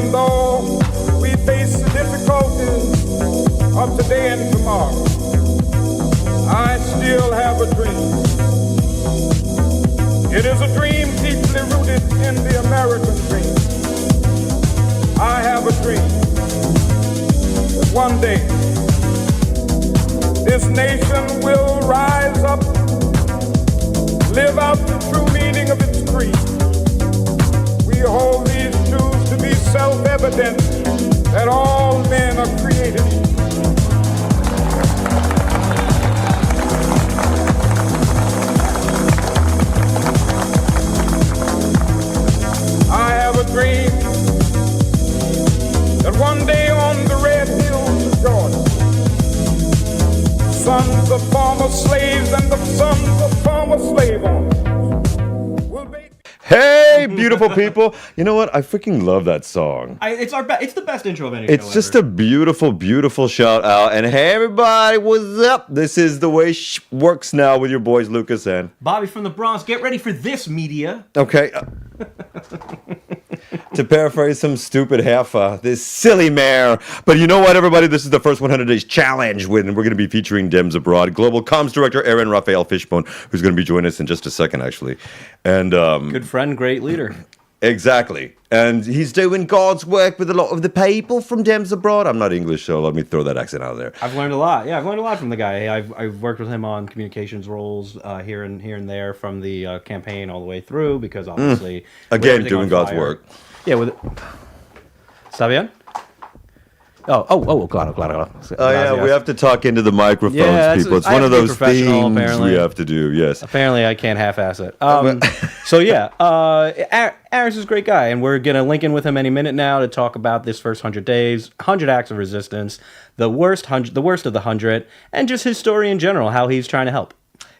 even though we face the difficulties of today and tomorrow, I still have a dream. It is a dream deeply rooted in the American dream. I have a dream that one day this nation will rise up, live out the true meaning of its creed. We hold these truths to be self-evident that all men are created equal. I have a dream that one day on the red hills of Georgia, sons of former slaves and the sons of former slave owners will be... Hey, beautiful people. You know what? I freaking love that song. It's the best intro of any show It's just a beautiful, beautiful shout out. And hey, everybody, what's up? This is the way works now with your boys, Lucas and Bobby from the Bronx. Get ready for this, media. Okay. To paraphrase some stupid heifer, this silly mare. But you know what, everybody? This is the first 100 Days Challenge, and we're going to be featuring Dems Abroad Global Comms Director Aaron Raphael Fishbone, who's going to be joining us in just a second, actually. And good friend, great leader. Exactly. And he's doing God's work with a lot of the people from Dems Abroad. I'm not English, so let me throw that accent out there. I've learned a lot. Yeah, I've learned a lot from the guy. I've worked with him on communications roles here and there from the campaign all the way through because obviously... Again, doing God's work. Yeah, with it. ¿Está bien? Claro. Oh, yeah, we have to talk into the microphones, people. It's one of those things we have to do, yes. Apparently, I can't half-ass it. So, yeah, Aaron's is a great guy, and we're going to link in with him any minute now to talk about this first 100 days, 100 acts of resistance, the worst of the 100, and just his story in general, how he's trying to help.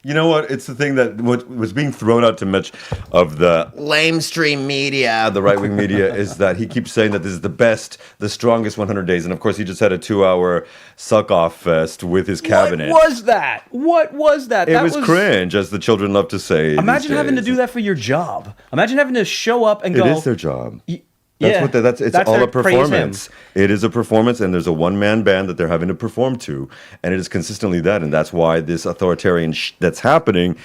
You know what? It's the thing that what was being thrown out to much of the lamestream media, the right-wing media, is that he keeps saying that this is the best, the strongest 100 days. And, of course, he just had a 2-hour suck-off fest with his cabinet. What was that? It was cringe, as the children love to say. Imagine having to do that for your job. Imagine having to show up and go... It is their job. It's all a performance. It is a performance, and there's a one-man band that they're having to perform to, and it is consistently that, and that's why this authoritarian that's happening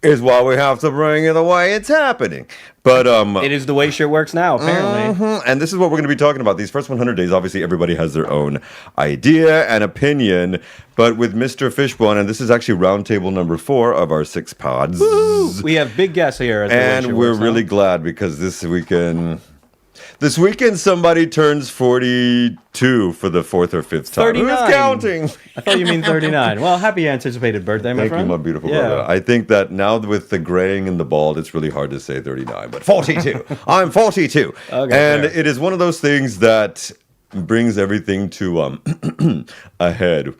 is why we have to bring it the way it's happening. But it is the way shit works now, apparently. And this is what we're going to be talking about. These first 100 days, obviously, everybody has their own idea and opinion, but with Mr. Fishbone, and this is actually roundtable number 4 of our 6 pods. Woo! We have big guests here. And we're really glad because this weekend, somebody turns 42 for the 4th or 5th time. 39. Who's counting? I thought you mean 39. Well, happy anticipated birthday, my friend. Thank you, my beautiful brother. I think that now with the graying and the bald, it's really hard to say 39, but 42. I'm 42. Okay, and fair. It is one of those things that brings everything to a head.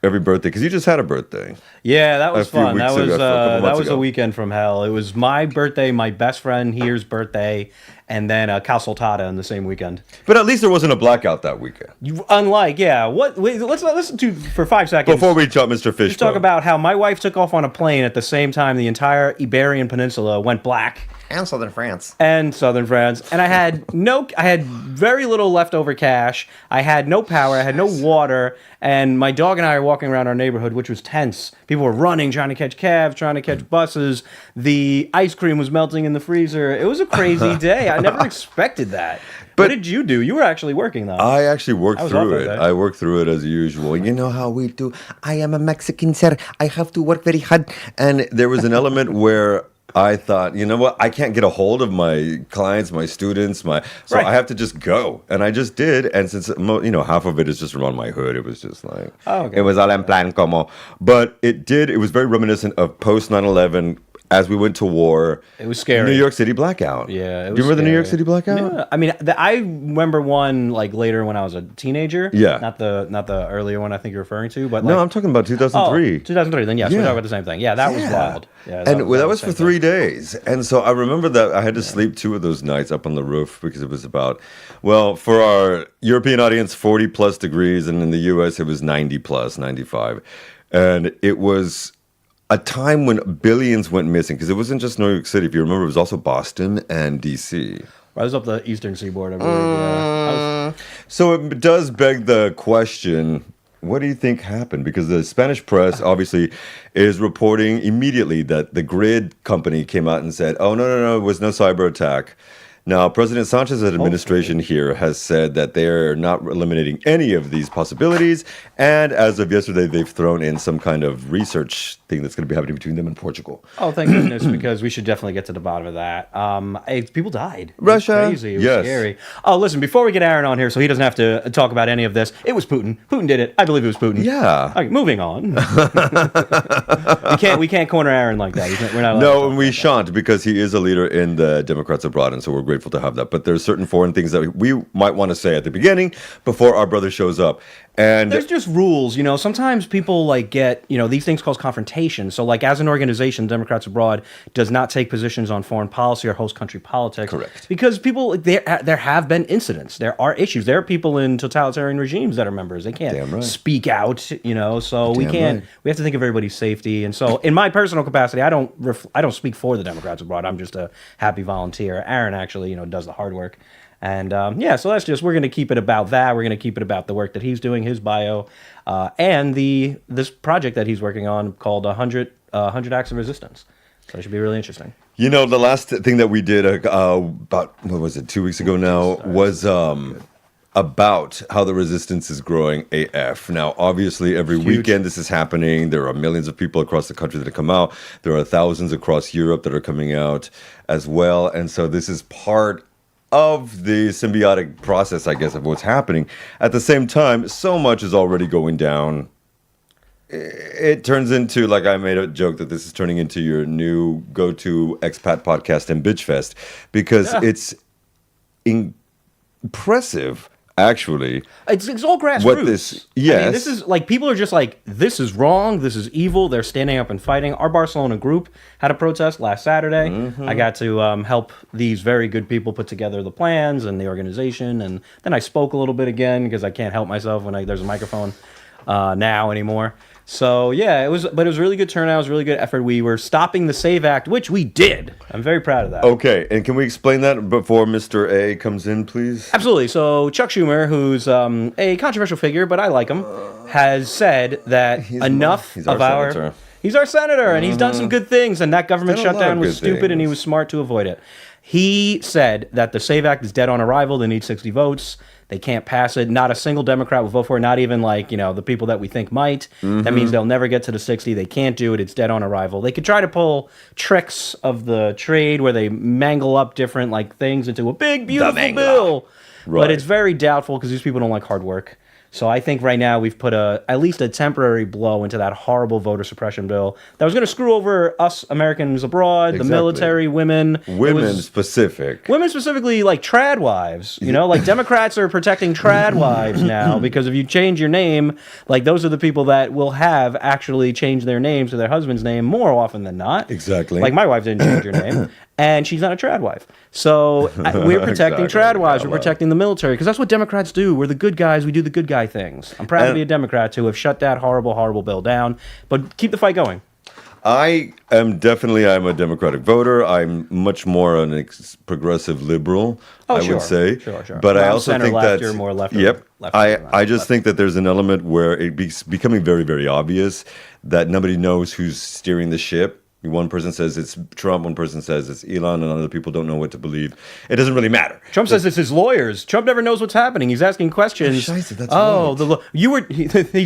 Every birthday, because you just had a birthday. Yeah, that was fun. That was a weekend from hell. It was my birthday, my best friend here's birthday, and then Cal Soltada in the same weekend. But at least there wasn't a blackout that weekend. Let's listen to for 5 seconds before we talk, Mr. Fish. Let's talk about how my wife took off on a plane at the same time the entire Iberian Peninsula went black. And southern France. And I had very little leftover cash. I had no power. I had no water. And my dog and I are walking around our neighborhood, which was tense. People were running, trying to catch cabs, trying to catch buses. The ice cream was melting in the freezer. It was a crazy day. I never expected that. But what did you do? You were actually working, though. I actually worked through it. I worked through it as usual. You know how we do. I am a Mexican, sir. I have to work very hard. And there was an element where I thought, you know what? I can't get a hold of my clients, my students, I have to just go, and I just did. And since half of it is just around my hood, it was just like it was all en plan como. But it was very reminiscent of post 9/11. As we went to war, it was scary. New York City blackout. Yeah, do you remember the New York City blackout? Yeah. I mean, I remember one like later when I was a teenager. Yeah, not the earlier one I think you're referring to, but no, I'm talking about 2003. 2003. Then yes, we're talking about the same thing. Yeah, that was wild. Yeah, that was for 3 days, and so I remember that I had to sleep 2 of those nights up on the roof because it was about, for our European audience, 40 plus degrees, and in the U.S. it was 90 plus, 95, and it was a time when billions went missing, because it wasn't just New York City. If you remember, it was also Boston and D.C. I was up the eastern seaboard, I believe. Yeah. So it does beg the question, what do you think happened? Because the Spanish press obviously is reporting immediately that the grid company came out and said, oh, no, it was no cyber attack. Now, President Sanchez's administration here has said that they're not eliminating any of these possibilities. And as of yesterday, they've thrown in some kind of research thing that's going to be happening between them and Portugal. Oh, thank goodness, because we should definitely get to the bottom of that. People died. Russia. It was crazy. It was scary. Oh, listen, before we get Aaron on here so he doesn't have to talk about any of this, it was Putin. Putin did it. I believe it was Putin. Yeah. Okay, moving on. we can't corner Aaron like that. We're not allowed No, and we shan't, because he is a leader in the Democrats abroad, and so we're grateful to have that. But there's certain foreign things that we might want to say at the beginning before our brother shows up. And there's just rules, sometimes people get, these things cause confrontation. So as an organization, Democrats Abroad does not take positions on foreign policy or host country politics. Correct. Because people, there have been incidents. There are issues. There are people in totalitarian regimes that are members. They can't speak out, so we can't, we have to think of everybody's safety. And so in my personal capacity, I don't speak for the Democrats Abroad. I'm just a happy volunteer. Aaron actually, does the hard work. And so we're going to keep it about that. We're going to keep it about the work that he's doing, his bio, and this project that he's working on called 100 Acts of Resistance. So it should be really interesting. The last thing that we did about, 2 weeks ago now, was about how the resistance is growing AF. Now, obviously, every weekend this is happening. There are millions of people across the country that have come out. There are thousands across Europe that are coming out as well. And so this is part of the symbiotic process, I guess, of what's happening. At the same time, so much is already going down. It turns into, I made a joke that this is turning into your new go-to expat podcast and bitch fest, because it's impressive, actually. It's all grassroots. Yes. I mean, this is people are just this is wrong, this is evil. They're standing up and fighting. Our Barcelona group had a protest last Saturday. I got to help these very good people put together the plans and the organization, and then I spoke a little bit again because I can't help myself when there's a microphone now anymore. So it was a really good turnout. It was a really good effort. We were stopping the SAVE Act, which we did. I'm very proud of that. Okay, and can we explain that before Mr. A comes in, please? Absolutely. So Chuck Schumer, who's a controversial figure, but I like him, has said that he's our senator, and he's done some good things, and that government shutdown was stupid, and he was smart to avoid it. He said that the SAVE Act is dead on arrival. They need 60 votes. They can't pass it. Not a single Democrat will vote for it, not even the people that we think might. That means they'll never get to the 60. They can't do it. It's dead on arrival. They could try to pull tricks of the trade where they mangle up different things into a big, beautiful bill. Right. But it's very doubtful because these people don't like hard work. So I think right now we've put at least a temporary blow into that horrible voter suppression bill that was going to screw over us Americans abroad, the military, women. Women specifically, trad wives. Democrats are protecting trad wives now because if you change your name, those are the people that will have actually changed their names to their husband's name more often than not. Exactly. My wife didn't change her name. And she's not a trad wife. So we're protecting trad wives. We're protecting the military because that's what Democrats do. We're the good guys. We do the good guy things. I'm proud to be a Democrat to have shut that horrible, horrible bill down. But keep the fight going. I'm a Democratic voter. I'm much more an progressive liberal, I would say. Sure. But I also think that you're more left. Yep. I just think that there's an element where it's becoming very, very obvious that nobody knows who's steering the ship. One person says it's Trump, one person says it's Elon, and other people don't know what to believe. It doesn't really matter. Trump says it's his lawyers. Trump never knows what's happening. He's asking questions. He's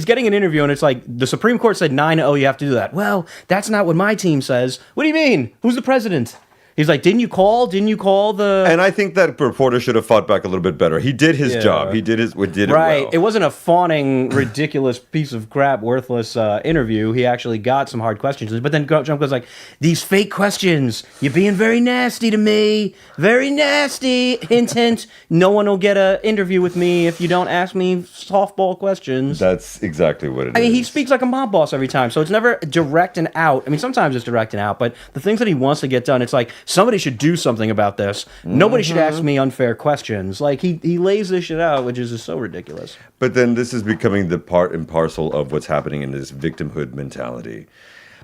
getting an interview, and it's the Supreme Court said 9-0, you have to do that. Well, that's not what my team says. What do you mean? Who's the president? He's like, didn't you call the... And I think that reporter should have fought back a little bit better. He did his job. He did it well. It wasn't a fawning, ridiculous piece of crap, worthless interview. He actually got some hard questions. But then Trump goes these fake questions. You're being very nasty to me. Very nasty. Hint, hint. No one will get an interview with me if you don't ask me softball questions. That's exactly what it is. I mean, he speaks like a mob boss every time. So it's never direct and out. I mean, sometimes it's direct and out. But the things that he wants to get done, it's somebody should do something about this. Nobody should ask me unfair questions. He lays this shit out, which is just so ridiculous. But then this is becoming the part and parcel of what's happening in this victimhood mentality.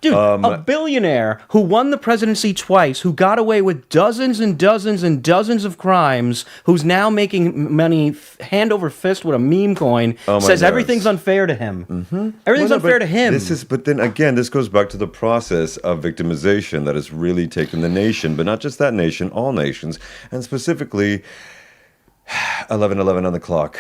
Dude, a billionaire who won the presidency twice, who got away with dozens and dozens and dozens of crimes, who's now making money hand over fist with a meme coin, says everything's unfair to him. Mm-hmm. Everything's unfair to him. But then again, this goes back to the process of victimization that has really taken the nation, but not just that nation, all nations, and specifically 11:11 on the clock.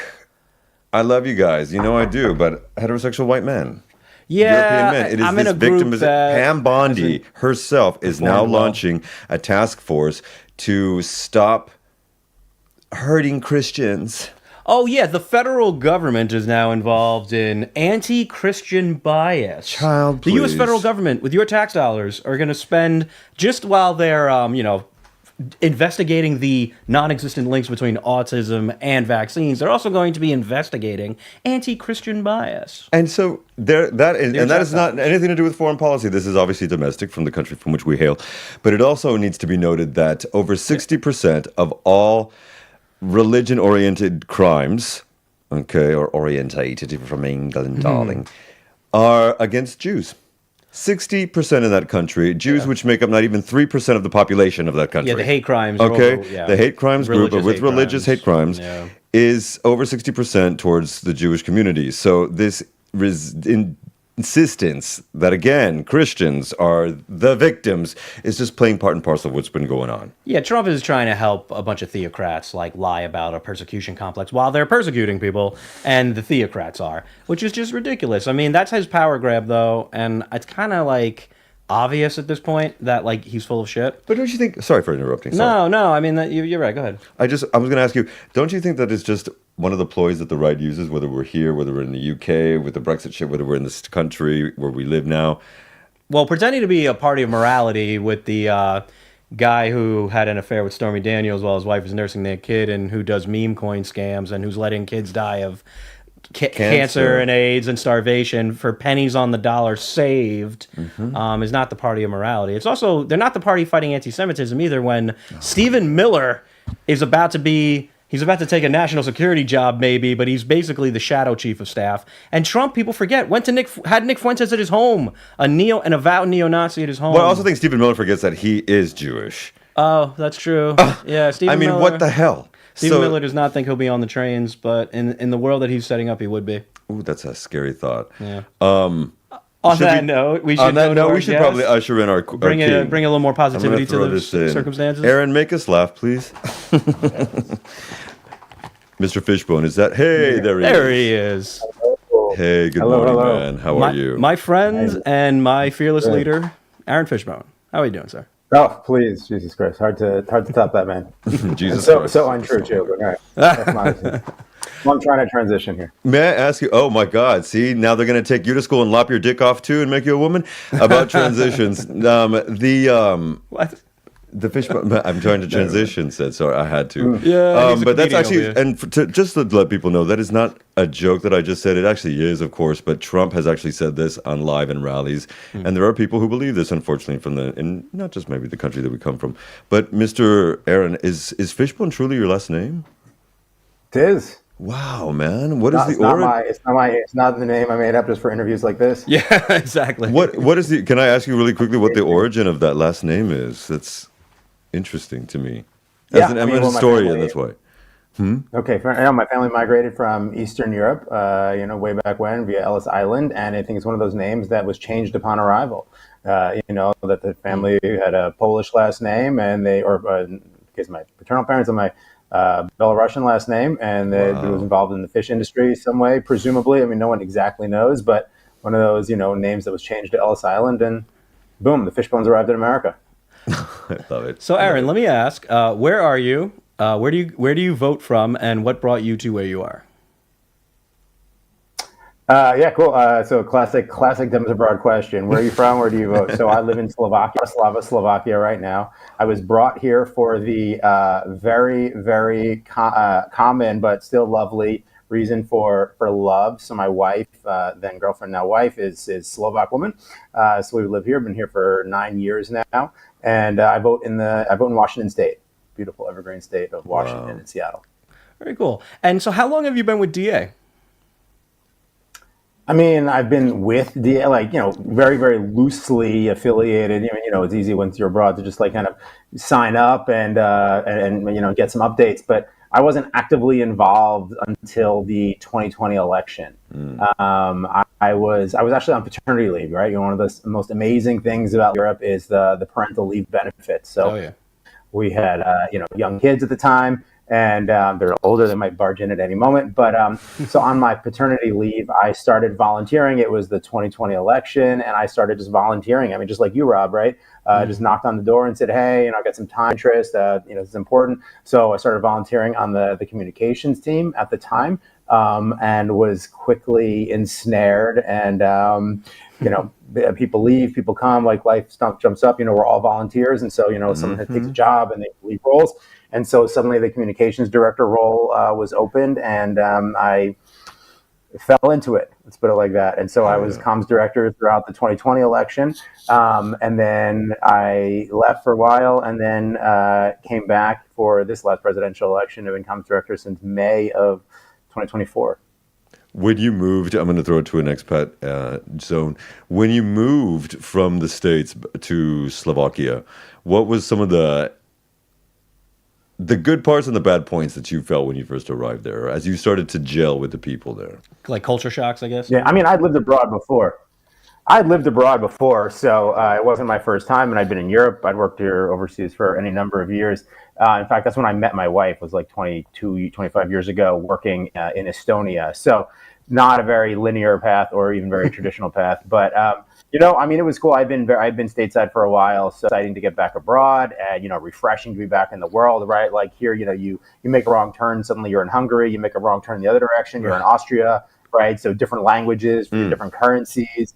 I love you guys, you know I do, but heterosexual white men. Yeah, European men. It is I'm this in a group that Pam Bondi herself is now launching a task force to stop hurting Christians. Oh, yeah, the federal government is now involved in anti-Christian bias. Child, the U.S. please. federal government, with your tax dollars, are going to spend, just while they're, investigating the non-existent links between autism and vaccines, they're also going to be investigating anti-Christian bias. And so that is not anything to do with foreign policy. This is obviously domestic from the country from which we hail. But it also needs to be noted that over 60% of all religion-oriented crimes, or orientated from England, darling, are against Jews. 60% of that country, Jews, which make up not even 3% of the population of that country. Yeah, the hate crimes. The hate crimes group, with religious hate crimes, is over 60% towards the Jewish community. So this insistence that, again, Christians are the victims is just playing part and parcel of what's been going on. Yeah, Trump is trying to help a bunch of theocrats lie about a persecution complex while they're persecuting people, and the theocrats are, which is just ridiculous. I mean, that's his power grab, though, and it's kind of obvious at this point that he's full of shit. But don't you think? Sorry for interrupting. Sorry. No. I mean, you're right. Go ahead. I was going to ask you. Don't you think that it's just one of the ploys that the right uses, whether we're here, whether we're in the UK with the Brexit shit, whether we're in this country where we live now? Well, pretending to be a party of morality with the guy who had an affair with Stormy Daniels while his wife is nursing their kid, and who does meme coin scams, and who's letting kids die of cancer and AIDS and starvation for pennies on the dollar saved, is not the party of morality. It's also, they're not the party fighting anti-Semitism either, when Stephen Miller is about to take a national security job maybe, but he's basically the shadow chief of staff. And Trump, people forget, had Nick Fuentes at his home, an avowed neo-Nazi at his home. Well, I also think Stephen Miller forgets that he is Jewish. Oh, that's true. Yeah, Stephen Miller. What the hell? Stephen Miller does not think he'll be on the trains, but in the world that he's setting up, he would be. Ooh, that's a scary thought. Yeah. On that note, we should probably usher in our bring a little more positivity to the circumstances. Aaron, make us laugh, please. Mr. Fishbone, is that? Hey, there he is. Hey, good morning, man. How are you? My friend and my fearless leader, Aaron Fishbone. How are you doing, sir? Oh, please, Jesus Christ! Hard to top that, man. Jesus Christ. So untrue, too. But all right, that's I'm trying to transition here. May I ask you? Oh my God! See, now they're going to take you to school and lop your dick off too, and make you a woman. About transitions, what? The Fishbone. I'm trying to transition. Sorry, I had to. Yeah, but that's actually, just to let people know, that is not a joke that I just said. It actually is, of course. But Trump has actually said this on live and rallies, and there are people who believe this, unfortunately, and not just maybe the country that we come from. But Mr. Aaron, is Fishbone truly your last name? It is. Wow, man! What is the origin? It's not the name I made up just for interviews like this. Yeah, exactly. What is the? Can I ask you really quickly what the origin of that last name is? That's interesting to me. I'm a historian, that's why. Okay, my family migrated from Eastern Europe, way back when, via Ellis Island, and I think it's one of those names that was changed upon arrival. That the family had a Polish last name, and because my paternal parents and my Belarusian last name, and it was involved in the fish industry some way, presumably. I mean, no one exactly knows, but one of those, names that was changed to Ellis Island, and boom, the Fishbones arrived in America. I love it. So, Aaron, let me ask, where are you? Where do you vote from, and what brought you to where you are? Yeah, cool. So classic dumb as a broad question. Where are you from? Where do you vote? So I live in Slovakia right now. I was brought here for the very, very common but still lovely reason for love. So my wife, then girlfriend, now wife, is Slovak woman. So we live here. Been here for 9 years now, and I vote in Washington State, beautiful evergreen state of Washington in Seattle. Very cool. And so, how long have you been with DA? I mean, I've been with the very, very loosely affiliated. It's easy once you're abroad to just like kind of sign up and get some updates. But I wasn't actively involved until the 2020 election. I was actually on paternity leave, right? One of the most amazing things about Europe is the parental leave benefits. So Oh yeah. we had young kids at the time, and they're older. They might barge in at any moment. But so on my paternity leave, I started volunteering. It was the 2020 election, and I started just volunteering. I mean, just like you, Rob, right? Just knocked on the door and said, "Hey, I got some time interest. It's important." So I started volunteering on the communications team at the time, and was quickly ensnared. And people leave, people come, like life jumps up. We're all volunteers, and so someone takes a job and they leave roles, and so suddenly the communications director role was opened, and I fell into it. Let's put it like that. And so I was comms director throughout the 2020 election, and then I left for a while, and then came back for this last presidential election. I've been comms director since May of 2024. When you moved, I'm going to throw it to an expat zone. When you moved from the States to Slovakia, what was some of the good parts and the bad points that you felt when you first arrived there, as you started to gel with the people there? Like culture shocks, I guess. Yeah, I mean, I'd lived abroad before, so it wasn't my first time, and I'd been in Europe. I'd worked here overseas for any number of years. In fact, that's when I met my wife, was like 22, 25 years ago, working in Estonia. So not a very linear path or even very traditional path. But, I mean, it was cool. I've been stateside for a while, so exciting to get back abroad and, refreshing to be back in the world, right? Like here, you make a wrong turn, suddenly you're in Hungary, you make a wrong turn the other direction, you're in Austria. Right, so different languages, different currencies,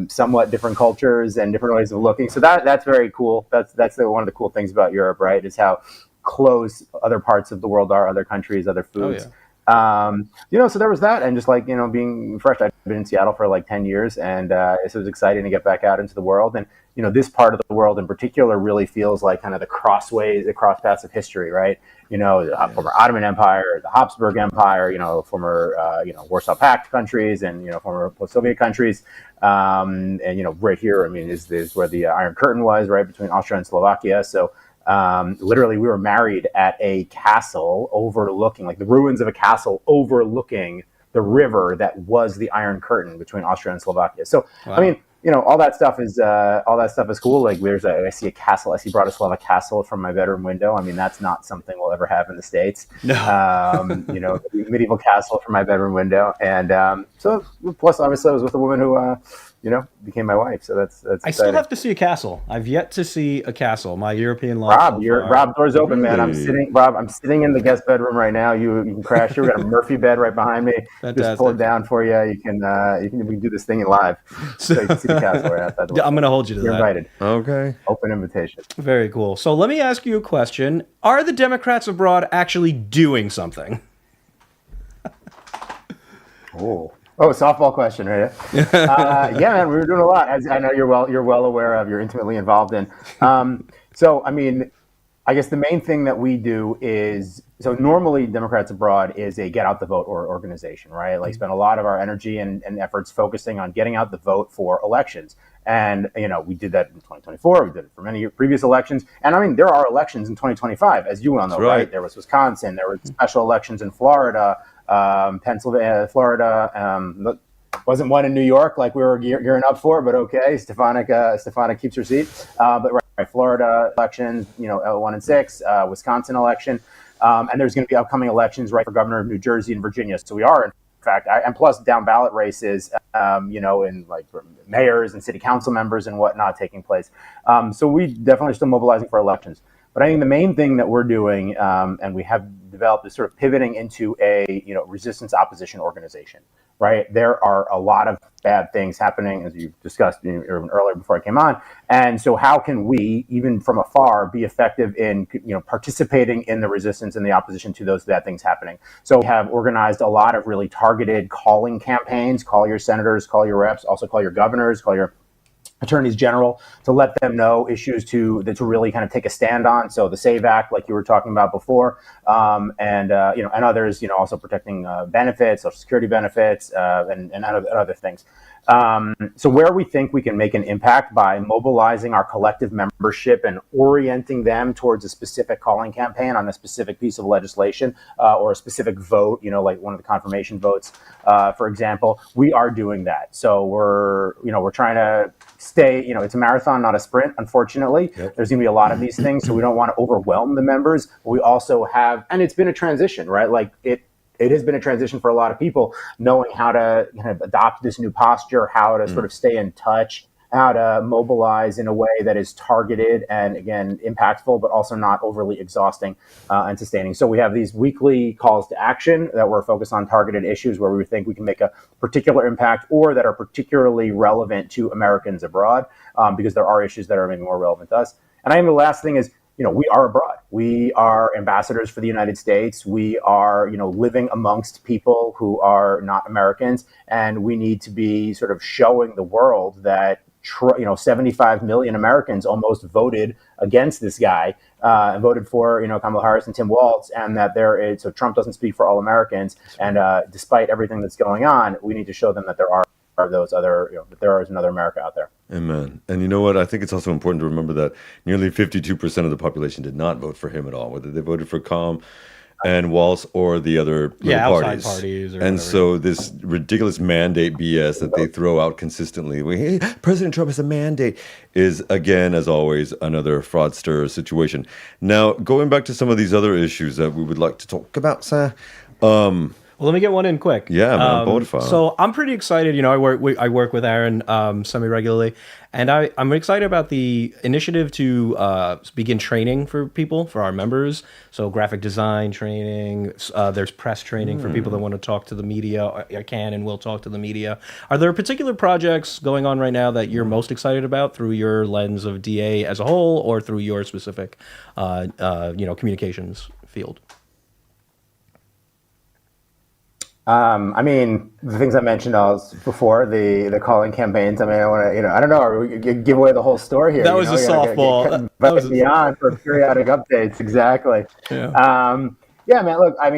somewhat different cultures and different ways of looking. So that's very cool. That's one of the cool things about Europe, right? Is how close other parts of the world are, other countries, other foods. So there was that, and just like being fresh. I've been in Seattle for like 10 years, and it was exciting to get back out into the world. And this part of the world in particular really feels like kind of the cross paths of history, right? The former Ottoman Empire, the Habsburg Empire, former Warsaw Pact countries, and former post-Soviet countries, and right here, I mean, is where the Iron Curtain was, right, between Austria and Slovakia. So literally, we were married at a castle overlooking, like the ruins of a castle overlooking the river that was the Iron Curtain between Austria and Slovakia. So, wow. I mean, all that stuff is cool. Like I see a castle, I see Bratislava Castle from my bedroom window. I mean, that's not something we'll ever have in the States. No. Medieval castle from my bedroom window. And so plus obviously I was with a woman who became my wife. So that's I exciting. still have to see a castle. I've yet to see a castle. My European life. Rob, doors open, man. Really? I'm sitting in the guest bedroom right now. You can crash here. We got a Murphy bed right behind me. Fantastic. Just pull it down for you. We can do this thing in live. So you can see the castle right outside the window. I'm going to hold you to You're that. invited. Okay. Open invitation. Very cool. So let me ask you a question. Are the Democrats abroad actually doing something? Oh, softball question, right? Yeah, man, we were doing a lot. As I know you're well aware of, you're intimately involved in. So, I mean, I guess the main thing that we do is, so normally Democrats Abroad is a get out the vote or organization, right? Like spend a lot of our energy and efforts focusing on getting out the vote for elections. And, we did that in 2024. We did it for many previous elections. And I mean, there are elections in 2025, as you well know, right? There was Wisconsin, there were special elections in Florida, Pennsylvania, Florida, wasn't one in New York like we were gearing up for, but okay. Stefanik keeps her seat. But right, Florida elections, 1 and 6, Wisconsin election, and there's going to be upcoming elections, right, for governor of New Jersey and Virginia. So we are, in fact, and plus down ballot races, in like mayors and city council members and whatnot taking place. So we definitely are still mobilizing for elections. But I think the main thing that we're doing, and we have developed, is sort of pivoting into a resistance opposition organization. Right, there are a lot of bad things happening, as you discussed earlier before I came on. And so, how can we, even from afar, be effective in participating in the resistance and the opposition to those bad things happening? So, we have organized a lot of really targeted calling campaigns. Call your senators, call your reps, also call your governors, call your attorneys general to let them know issues to really kind of take a stand on. So the SAVE Act, like you were talking about before, and others, also protecting benefits, Social Security benefits, and other things. So where we think we can make an impact by mobilizing our collective membership and orienting them towards a specific calling campaign on a specific piece of legislation or a specific vote, like one of the confirmation votes, for example, we are doing that. So we're trying to stay, it's a marathon, not a sprint, unfortunately. Yep. There's going to be a lot of these things, so we don't want to overwhelm the members. But we also have, and it's been a transition, right? Like it has been a transition for a lot of people, knowing how to kind of adopt this new posture, how to sort of stay in touch, how to mobilize in a way that is targeted and, again, impactful, but also not overly exhausting and sustaining. So we have these weekly calls to action that we're focused on targeted issues where we think we can make a particular impact or that are particularly relevant to Americans abroad, because there are issues that are maybe more relevant to us. And I think the last thing is, we are abroad. We are ambassadors for the United States. We are, living amongst people who are not Americans, and we need to be sort of showing the world that 75 million Americans almost voted against this guy and voted for, Kamala Harris and Tim Walz, and that so Trump doesn't speak for all Americans. And despite everything that's going on, we need to show them that there are those other, that there is another America out there. Amen. And you know what? I think it's also important to remember that nearly 52% of the population did not vote for him at all, whether they voted for Calm and Walz or the other outside parties. Or and whatever. So this ridiculous mandate BS that they throw out consistently, hey, President Trump has a mandate, is, again, as always, another fraudster situation. Now, going back to some of these other issues that we would like to talk about, sir. Well, let me get one in quick. Yeah, man, bonfire. So I'm pretty excited. I work with Aaron semi-regularly, and I'm excited about the initiative to begin training for people, for our members. So graphic design training, there's press training for people that want to talk to the media, can and will talk to the media. Are there particular projects going on right now that you're most excited about through your lens of DA as a whole, or through your specific, communications field? The things I mentioned before, the calling campaigns. I want to, I don't know, we give away the whole story here. That was a softball. That was beyond for periodic updates. Exactly. Yeah. Man. Look, I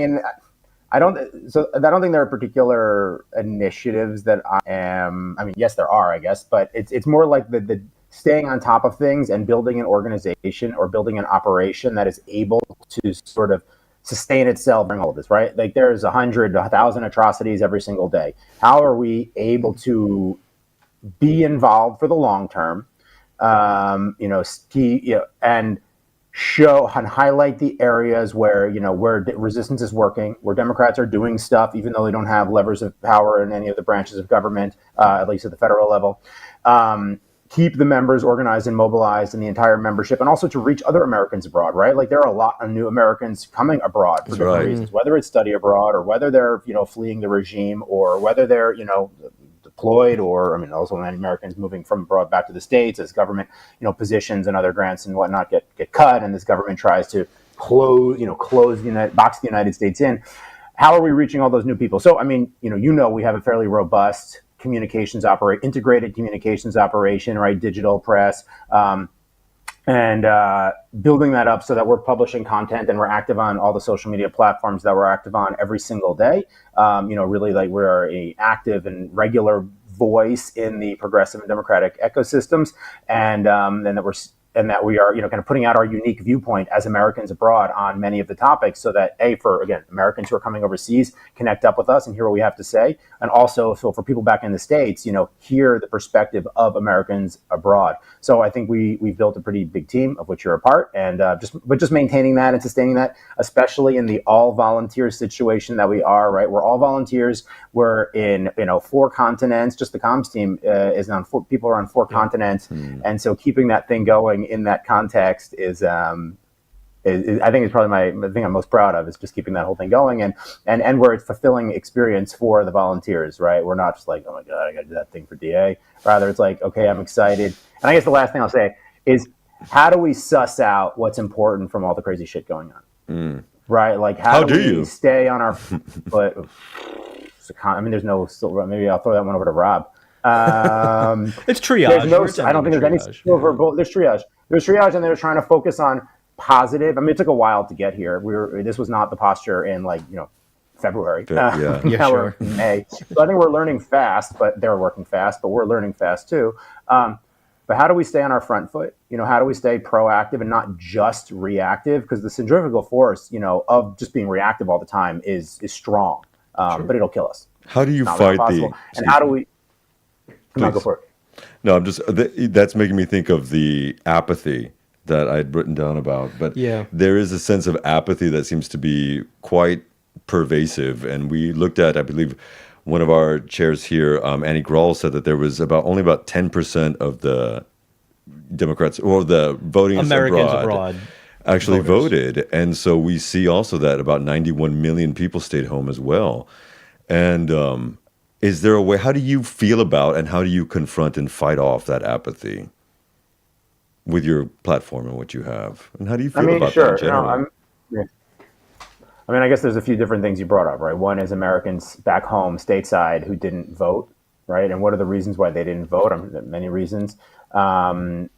don't think there are particular initiatives that I am. Yes, there are, I guess, but it's more like the staying on top of things and building an organization or building an operation that is able to sort of sustain itself during all of this, right? Like there's 100, 1,000 atrocities every single day. How are we able to be involved for the long term, and show and highlight the areas where, where resistance is working, where Democrats are doing stuff, even though they don't have levers of power in any of the branches of government, at least at the federal level. Keep the members organized and mobilized and the entire membership, and also to reach other Americans abroad, right? Like there are a lot of new Americans coming abroad for different reasons, whether it's study abroad or whether they're, fleeing the regime or whether they're, deployed or, also many Americans moving from abroad back to the States as government, positions and other grants and whatnot get cut. And this government tries to box the United States in. How are we reaching all those new people? So, we have a fairly robust integrated communications operation, right? Digital press, and building that up so that we're publishing content and we're active on all the social media platforms that we're active on every single day. Really like we're a active and regular voice in the progressive and democratic ecosystems, and that we are, kind of putting out our unique viewpoint as Americans abroad on many of the topics so that, for Americans who are coming overseas connect up with us and hear what we have to say. And also, so for people back in the States, hear the perspective of Americans abroad. So I think we've built a pretty big team of which you're a part, and just maintaining that and sustaining that, especially in the all volunteer situation that we are, right? We're all volunteers. We're in, 4 continents. Just the comms team is on 4, people are on 4 continents. And so keeping that thing going in that context is I think it's probably the thing I'm most proud of, is just keeping that whole thing going and where it's fulfilling experience for the volunteers, right? We're not just like, oh my God, I got to do that thing for DA. Rather, it's like, okay, I'm excited. And I guess the last thing I'll say is, how do we suss out what's important from all the crazy shit going on? Right? Like, how do we stay on our foot? There's no, maybe I'll throw that one over to Rob. It's triage. There's no, We're I don't think there's any triage. silver bullet. There's triage. There's triage, and they're trying to focus on positive. I mean, it took a while to get here. This was not the posture in February. Yeah. Now Sure. we're in May. So I think we're learning fast, but they're working fast, but we're learning fast too. But how do we stay on our front foot? How do we stay proactive and not just reactive? Because the centrifugal force, of just being reactive all the time is strong, but it'll kill us. How do you Not fight possible. And how do we? Come on, go for it. No, that's making me think of the apathy that I'd written down about. But Yeah. there is a sense of apathy that seems to be quite pervasive. And we looked at, I believe, one of our chairs here, Annie Grawl, said that there was only about 10% of the Democrats or the voting Americans abroad actually voters. voted. And so we see also that about 91 million people stayed home as well. And is there a way, how do you feel about and how do you confront and fight off that apathy with your platform and what you have? And how do you feel about that in general? I guess there's a few different things you brought up, right? One is Americans back home, stateside, who didn't vote, right? And what are the reasons why they didn't vote? There are many reasons. Why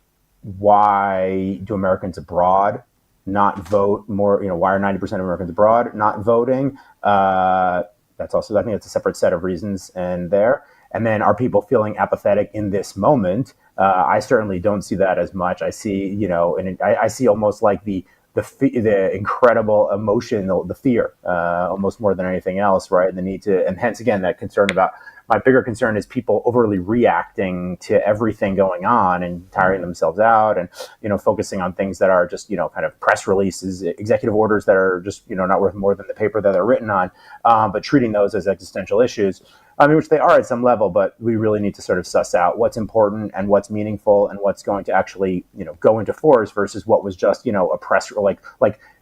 do Americans abroad not vote more? Why are 90% of Americans abroad not voting? That's also, I think that's a separate set of reasons and then are people feeling apathetic in this moment? I certainly don't see that as much. I see, I see almost like the incredible emotion, the fear, almost more than anything else, right? The need to, and hence again, that concern about, my bigger concern is people overly reacting to everything going on and tiring themselves out and, focusing on things that are just, kind of press releases, executive orders that are just, not worth more than the paper that they're written on, but treating those as existential issues. Which they are at some level, but we really need to sort of suss out what's important and what's meaningful and what's going to actually, go into force versus what was just, a press or like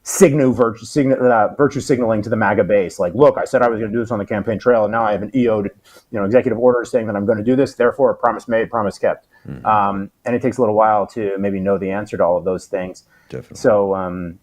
virtue signaling to the MAGA base. Like, look, I said I was going to do this on the campaign trail, and now I have an EO'd, executive order saying that I'm going to do this. Therefore, promise made, promise kept. And it takes a little while to maybe know the answer to all of those things. Definitely. So,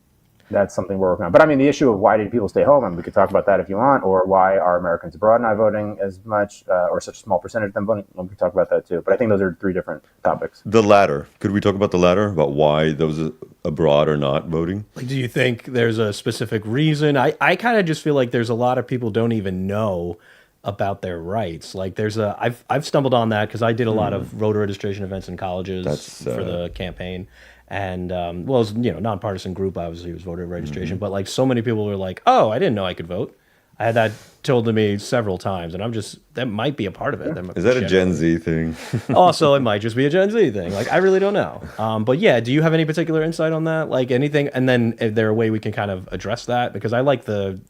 that's something we're working on. But the issue of why did people stay home, and we could talk about that if you want, or why are Americans abroad not voting as much, or such a small percentage of them voting, we can talk about that too. But I think those are three different topics. The latter. Could we talk about the latter, about why those abroad are not voting? Do you think there's a specific reason? I kind of just feel like there's a lot of people don't even know about their rights. Like I've stumbled on that because I did a lot of voter registration events in colleges for the campaign. And it was nonpartisan group, obviously it was voter registration, but like so many people were like, oh, I didn't know I could vote. I had that told to me several times, and that might be a part of it. Is that a Gen Z thing? Also, it might just be a Gen Z thing. Like, I really don't know. But yeah, do you have any particular insight on that? Like anything? And then is there a way we can kind of address that? Because I like the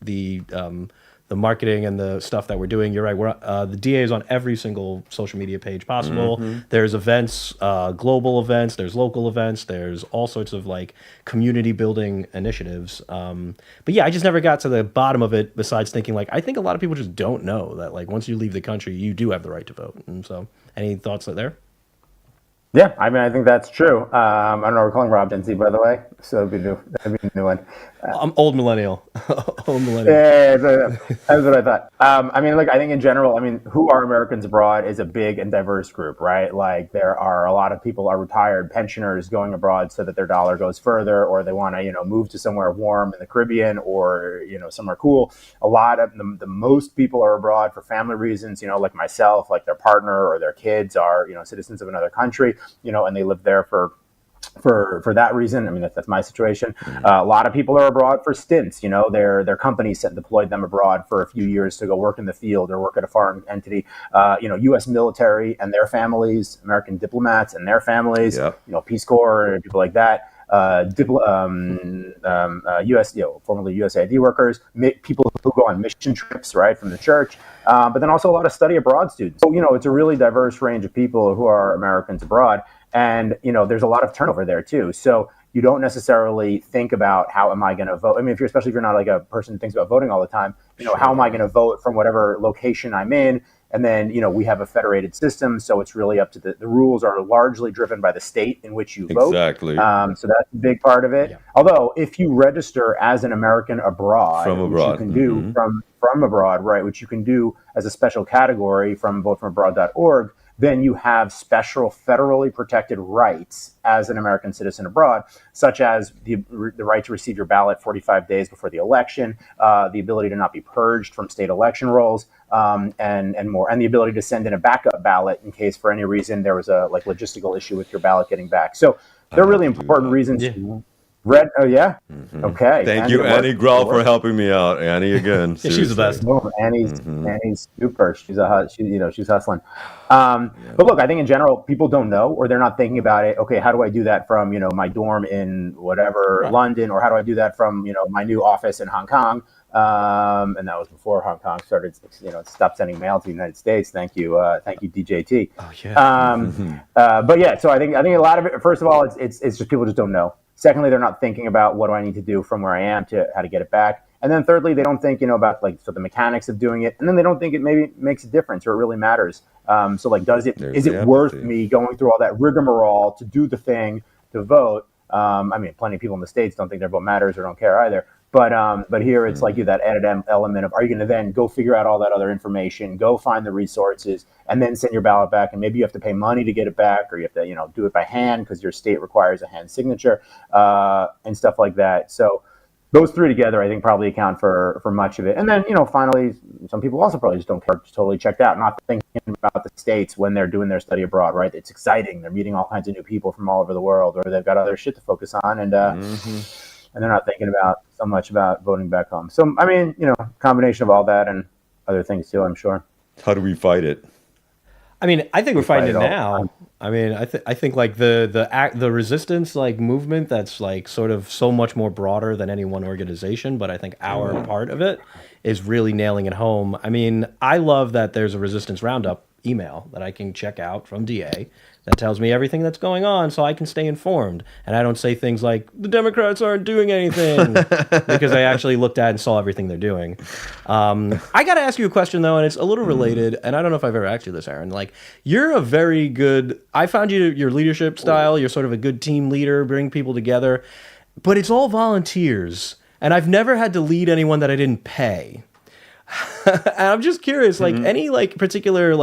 marketing and the stuff that we're doing. You're right. The DA is on every single social media page possible. There's events, global events. There's local events. There's all sorts of like community building initiatives. But yeah, I just never got to the bottom of it. Besides thinking like, I think a lot of people just don't know that like once you leave the country, you do have the right to vote. And so, any thoughts there? Yeah, I think that's true. I don't know, we're calling Rob Gen Z, by the way, so that'd be a new one. I'm old millennial. Old millennial. Yeah, that's what I thought. I think in general, who are Americans abroad is a big and diverse group, right? Like there are a lot of people are retired pensioners going abroad so that their dollar goes further, or they want to, move to somewhere warm in the Caribbean or, somewhere cool. A lot of the most people are abroad for family reasons, like myself, like their partner or their kids are, citizens of another country, and they live there for that reason. That's my situation. A lot of people are abroad for stints. Their companies deployed them abroad for a few years to go work in the field or work at a foreign entity. U.S. military and their families, American diplomats and their families. Yep. Peace Corps and people like that. U.S. Formerly USAID workers, people who go on mission trips, right, from the church. But then also a lot of study abroad students. So it's a really diverse range of people who are Americans abroad. And, there's a lot of turnover there too. So you don't necessarily think about how am I going to vote? Especially if you're not like a person who thinks about voting all the time, how am I going to vote from whatever location I'm in? And then, we have a federated system. So it's really up to the rules are largely driven by the state in which you vote. Exactly. So that's a big part of it. Yeah. Although if you register as an American abroad, which you can do from abroad, right, which you can do as a special category from voteFromAbroad.org, then you have special federally protected rights as an American citizen abroad, such as the right to receive your ballot 45 days before the election, the ability to not be purged from state election rolls, and more, and the ability to send in a backup ballot in case for any reason there was a logistical issue with your ballot getting back. So they're really important reasons. Yeah. Oh yeah. Mm-hmm. Okay. Thank you, Annie Grau, for helping me out. Annie again. Yeah, she's the best. Oh, Annie's super. She's she's hustling. But look, I think in general, people don't know, or they're not thinking about it. Okay, how do I do that from my dorm in whatever London, or how do I do that from my new office in Hong Kong? And that was before Hong Kong started, stopped sending mail to the United States. Thank you, DJT. Oh yeah. But yeah, so I think a lot of it. First of all, it's just people just don't know. Secondly, they're not thinking about what do I need to do from where I am to how to get it back. And then thirdly, they don't think about the mechanics of doing it. And then they don't think it maybe makes a difference or it really matters. So is it worth me going through all that rigmarole to do the thing to vote? Plenty of people in the States don't think their vote matters or don't care either. But here it's that added element of, are you going to then go figure out all that other information, go find the resources, and then send your ballot back? And maybe you have to pay money to get it back, or you have to do it by hand because your state requires a hand signature and stuff like that. So those three together, I think, probably account for much of it. And then finally, some people also probably just don't care, just totally checked out, not thinking about the States when they're doing their study abroad. Right? It's exciting. They're meeting all kinds of new people from all over the world, or they've got other shit to focus on, and they're not thinking so much about voting back home. So, combination of all that and other things too, I'm sure. How do we fight it? I think we're fighting it now. I think the resistance movement that's sort of so much more broader than any one organization, but I think our part of it is really nailing it home. I love that there's a resistance roundup email that I can check out from DA that tells me everything that's going on so I can stay informed. And I don't say things like, the Democrats aren't doing anything, because I actually looked at and saw everything they're doing. I got to ask you a question, though, and it's a little related, and I don't know if I've ever asked you this, Aaron. You're a very good, I found your leadership style, you're sort of a good team leader, bring people together, but it's all volunteers, and I've never had to lead anyone that I didn't pay. And I'm just curious, any particular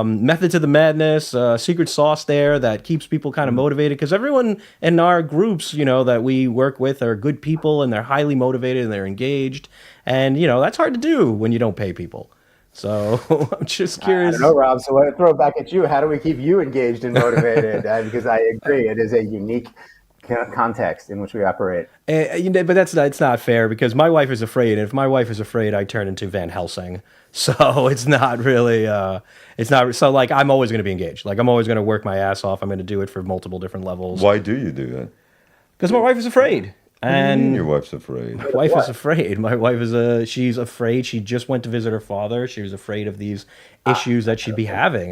method to the madness, secret sauce there that keeps people kind of motivated? Because everyone in our groups, that we work with are good people and they're highly motivated and they're engaged. And, that's hard to do when you don't pay people. So I'm just curious. I don't know, Rob. So I throw it back at you. How do we keep you engaged and motivated? Because I agree, it is a unique context in which we operate. But it's not fair, because my wife is afraid, and if my wife is afraid, I turn into Van Helsing. So it's not really I'm always going to be engaged. I'm always going to work my ass off. I'm going to do it for multiple different levels. Why do you do that? Because my wife is afraid. And your wife's afraid. My wife is afraid. My wife she's afraid. She just went to visit her father. She was afraid of these issues that she'd be having.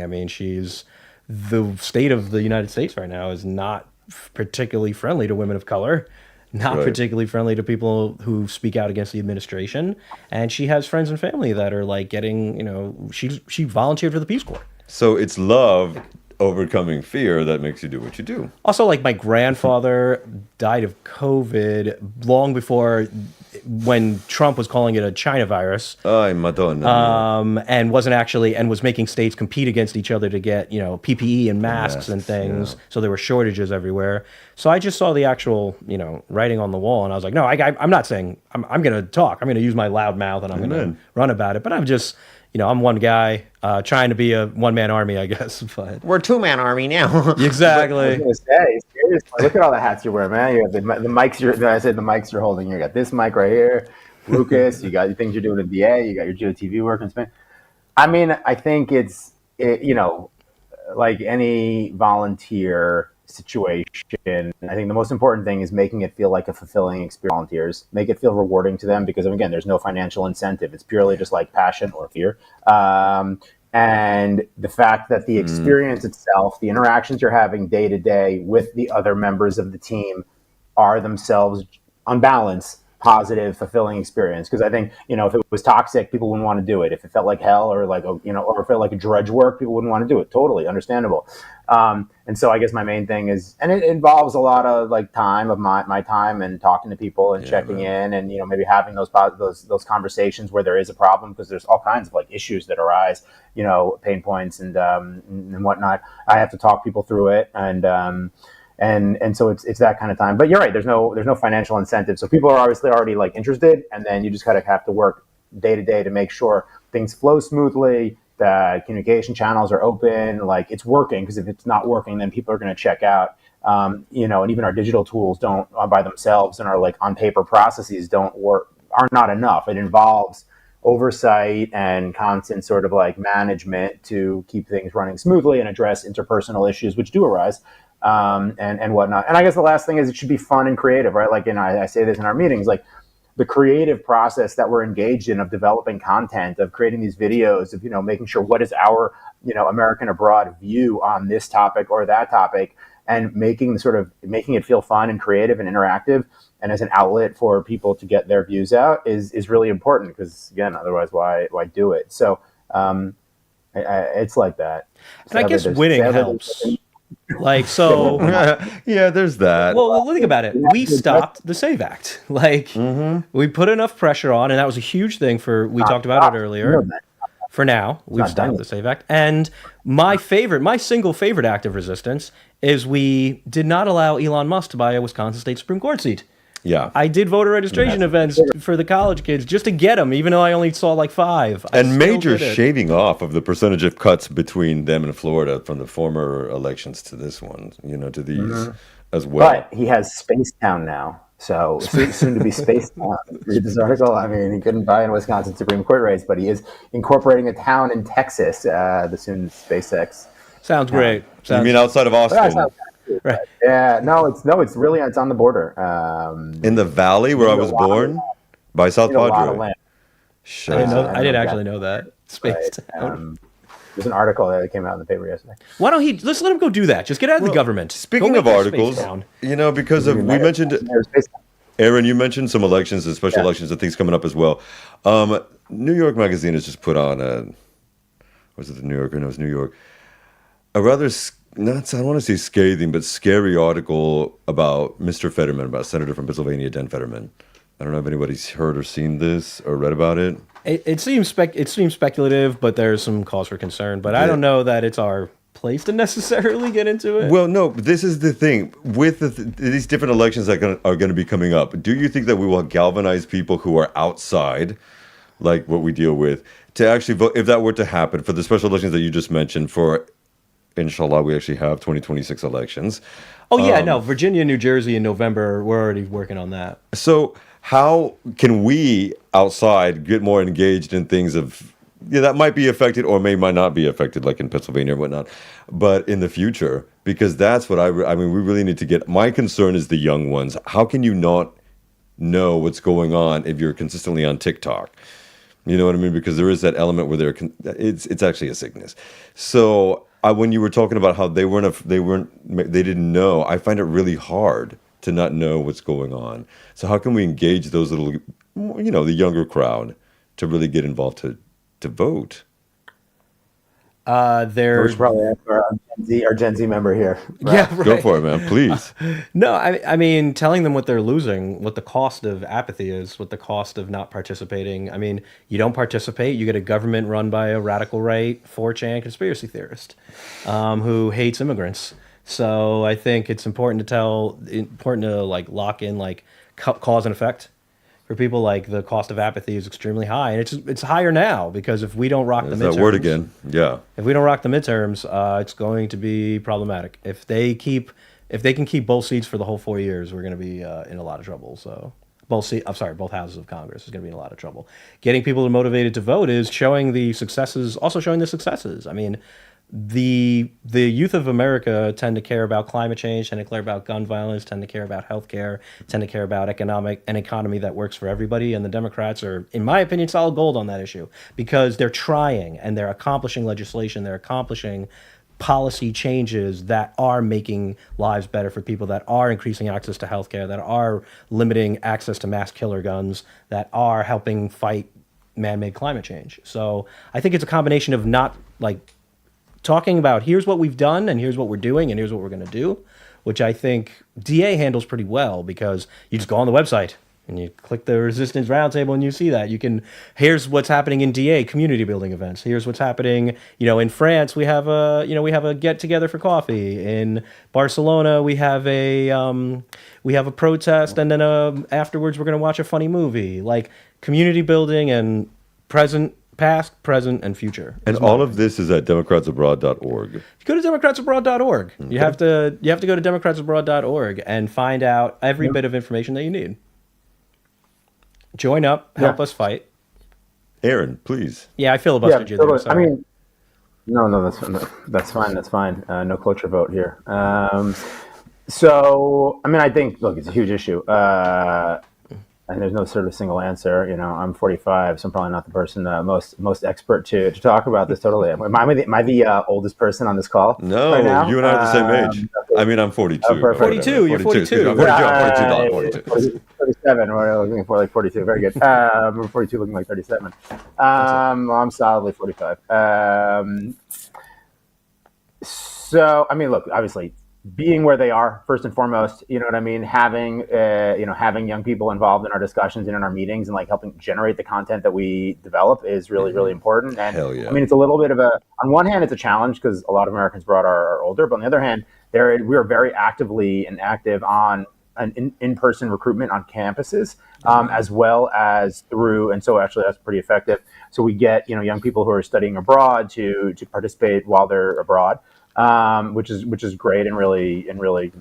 The state of the United States right now is not particularly friendly to women of color, not particularly friendly to people who speak out against the administration. And she has friends and family that are getting, she volunteered for the Peace Corps. So it's love overcoming fear that makes you do what you do. Also, my grandfather died of COVID long before, when Trump was calling it a China virus. Ay, Madonna. And was making states compete against each other to get, PPE and masks and things. Yeah. So there were shortages everywhere. So I just saw the actual, writing on the wall, and I was like, no, I'm not saying, I'm going to talk. I'm going to use my loud mouth, and I'm going to run about it. But I'm just, I'm one guy trying to be a one-man army, I guess. But we're two-man army now. Exactly. I was going to say, seriously, look at all the hats you're wearing, man. You have the mics. I said the mics you're holding. You got this mic right here, Lucas. You got the things you're doing at DA. You got your GeoTV work in Spain. I think it's like any volunteer situation. I think the most important thing is making it feel like a fulfilling experience for volunteers. Make it feel rewarding to them, because again, there's no financial incentive. It's purely just passion or fear. And the fact that the experience itself, the interactions you're having day to day with the other members of the team, are themselves, on balance, positive, fulfilling experience. Because I think, if it was toxic, people wouldn't want to do it. If it felt like hell, or like, or it felt like a drudge work, people wouldn't want to do it. Totally understandable. And so I guess my main thing is, and it involves a lot of like time of my time and talking to people and checking in, and maybe having those conversations where there is a problem, because there's all kinds of like issues that arise, pain points and whatnot. I have to talk people through it, and so it's that kind of time. But you're right. There's no financial incentive, so people are obviously already like interested, and then you just kind of have to work day to day to make sure things flow smoothly, that communication channels are open, like it's working. Because if it's not working, then people are going to check out. And even our digital tools don't by themselves, and our like on paper processes are not enough. It involves oversight and constant sort of like management to keep things running smoothly and address interpersonal issues which do arise. And whatnot. And I guess the last thing is it should be fun and creative, right? Like, I say this in our meetings, like the creative process that we're engaged in of developing content, of creating these videos, of, making sure what is our, American abroad view on this topic or that topic, and making it feel fun and creative and interactive, and as an outlet for people to get their views out is really important, because again, otherwise why do it? So, it's like that. And I guess winning helps. Like, so yeah, there's that. Well, think about it. We stopped the SAVE Act. Like, we put enough pressure on, and that was a huge thing we talked about it earlier. For now, we've stopped the SAVE Act. And my single favorite act of resistance is we did not allow Elon Musk to buy a Wisconsin State Supreme Court seat. Yeah. I did voter registration events for the college kids just to get them, even though I only saw like 5. And major shaving off of the percentage of cuts between them and Florida from the former elections to this one, to these as well. But he has Spacetown now. So soon to be Spacetown. Read this article. I mean, he couldn't buy in Wisconsin Supreme Court race, but he is incorporating a town in Texas, the soon SpaceX. Sounds great. You mean outside of Austin? Right. Yeah, it's really on the border. In the valley where I was born, by South Padre. I didn't actually know that. Spacetown. There's an article that came out in the paper yesterday. Why don't let's let him go do that. Just get out of the government. Speaking of articles, because we mentioned, Aaron, you mentioned some elections and special elections and things coming up as well. New York Magazine has just put on was it the New Yorker? No, it was New York. A rather I don't want to say scathing, but scary article about Mr. Fetterman, about Senator from Pennsylvania, Dan Fetterman. I don't know if anybody's heard or seen this or read about it. It seems speculative, but there's some cause for concern. But I don't know that it's our place to necessarily get into it. Well, no, this is the thing. With these different elections that are going to be coming up, do you think that we will galvanize people who are outside, like what we deal with, to actually vote, if that were to happen, for the special elections that you just mentioned, for inshallah, we actually have 2026 elections. Oh, yeah, no, Virginia, New Jersey in November, we're already working on that. So how can we outside get more engaged in things that might be affected or might not be affected, like in Pennsylvania or whatnot, but in the future? Because that's what we really need to get. My concern is the young ones. How can you not know what's going on if you're consistently on TikTok? You know what I mean? Because there is that element where it's actually a sickness. So when you were talking about how they didn't know, I find it really hard to not know what's going on. So how can we engage those little, the younger crowd to really get involved to vote? There's probably our Gen Z member here. Right? Yeah, right. Go for it, man, please. No, I mean, telling them what they're losing, what the cost of apathy is, what the cost of not participating. I mean, you don't participate, you get a government run by a radical right 4chan conspiracy theorist who hates immigrants. So I think it's important to like lock in like cause and effect. For people, like the cost of apathy is extremely high, and it's higher now because if we don't rock the midterms, that word again, yeah. If we don't rock the midterms, it's going to be problematic. If they can keep both seats for the whole 4 years, we're going to be in a lot of trouble. So both houses of Congress is going to be in a lot of trouble. Getting people motivated to vote is showing the successes, also showing the successes. I mean, the youth of America tend to care about climate change, tend to care about gun violence, tend to care about healthcare, tend to care about an economy that works for everybody. And the Democrats are, in my opinion, solid gold on that issue because they're trying and they're accomplishing legislation. They're accomplishing policy changes that are making lives better for people, that are increasing access to healthcare, that are limiting access to mass killer guns, that are helping fight man-made climate change. So I think it's a combination of not like talking about here's what we've done and here's what we're doing and here's what we're going to do, which I think DA handles pretty well, because you just go on the website and you click the Resistance Roundtable and you see that. You can, here's what's happening in DA, community building events. Here's what's happening, in France, we have a get together for coffee. In Barcelona, we have a protest, and then afterwards we're going to watch a funny movie. Like community building and past, present, and future. And all of this is at democratsabroad.org. You go to democratsabroad.org. Okay. You have to go to democratsabroad.org and find out every bit of information that you need. Join up, help us fight. Aaron, please. Yeah, I filibustered you there. Sorry. I mean, no, that's fine. That's fine. No cloture vote here. So, I mean, I think, look, it's a huge issue. And there's no sort of single answer. I'm 45, so I'm probably not the person most expert to talk about this totally. Am I the oldest person on this call? No, right now? You and I are the same age. I mean, I'm 42. 42, you're 42. I'm 42. 47, we're looking for like 42. Very good. We're 42 looking like 37. I'm solidly 45. So, I mean, look, obviously, being where they are, first and foremost, you know what I mean? Having young people involved in our discussions and in our meetings and like helping generate the content that we develop is really, really important. And hell yeah. I mean, it's a little bit of on one hand, it's a challenge because a lot of Americans abroad are older, but on the other hand, we are very actively and active on an in-person recruitment on campuses, as well as through, and so actually that's pretty effective. So we get, young people who are studying abroad to participate while they're abroad. Which is great and really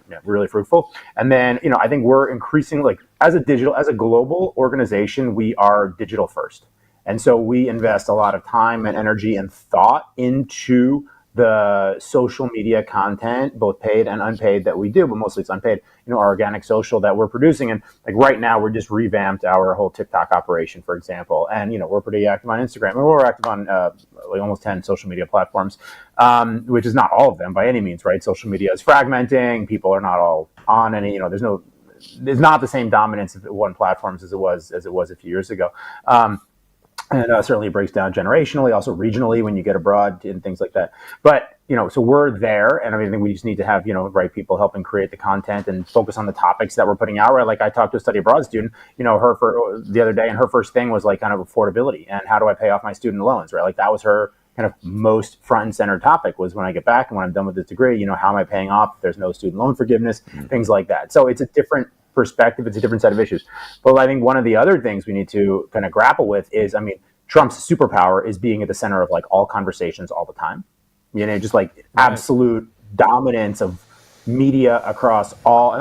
fruitful. And then, I think we're increasing, like as a global organization, we are digital first. And so we invest a lot of time and energy and thought into the social media content, both paid and unpaid, that we do, but mostly it's unpaid, our organic social that we're producing. And like right now, we're just revamped our whole TikTok operation, for example. And, we're pretty active on Instagram. And we're active on like almost 10 social media platforms, which is not all of them by any means, right? Social media is fragmenting. People are not all on any, there's not the same dominance of one platforms as it was a few years ago. And certainly it breaks down generationally, also regionally when you get abroad and things like that. But, so we're there, and I think we just need to have, right people helping create the content and focus on the topics that we're putting out, right? Like I talked to a study abroad student, the other day, and her first thing was like kind of affordability and how do I pay off my student loans, right? Like that was her kind of most front and center topic was when I get back and when I'm done with this degree, how am I paying off if there's no student loan forgiveness, things like that. So it's a different perspective. It's a different set of issues. But I think one of the other things we need to kind of grapple with is, Trump's superpower is being at the center of like all conversations all the time, just like absolute dominance of media across all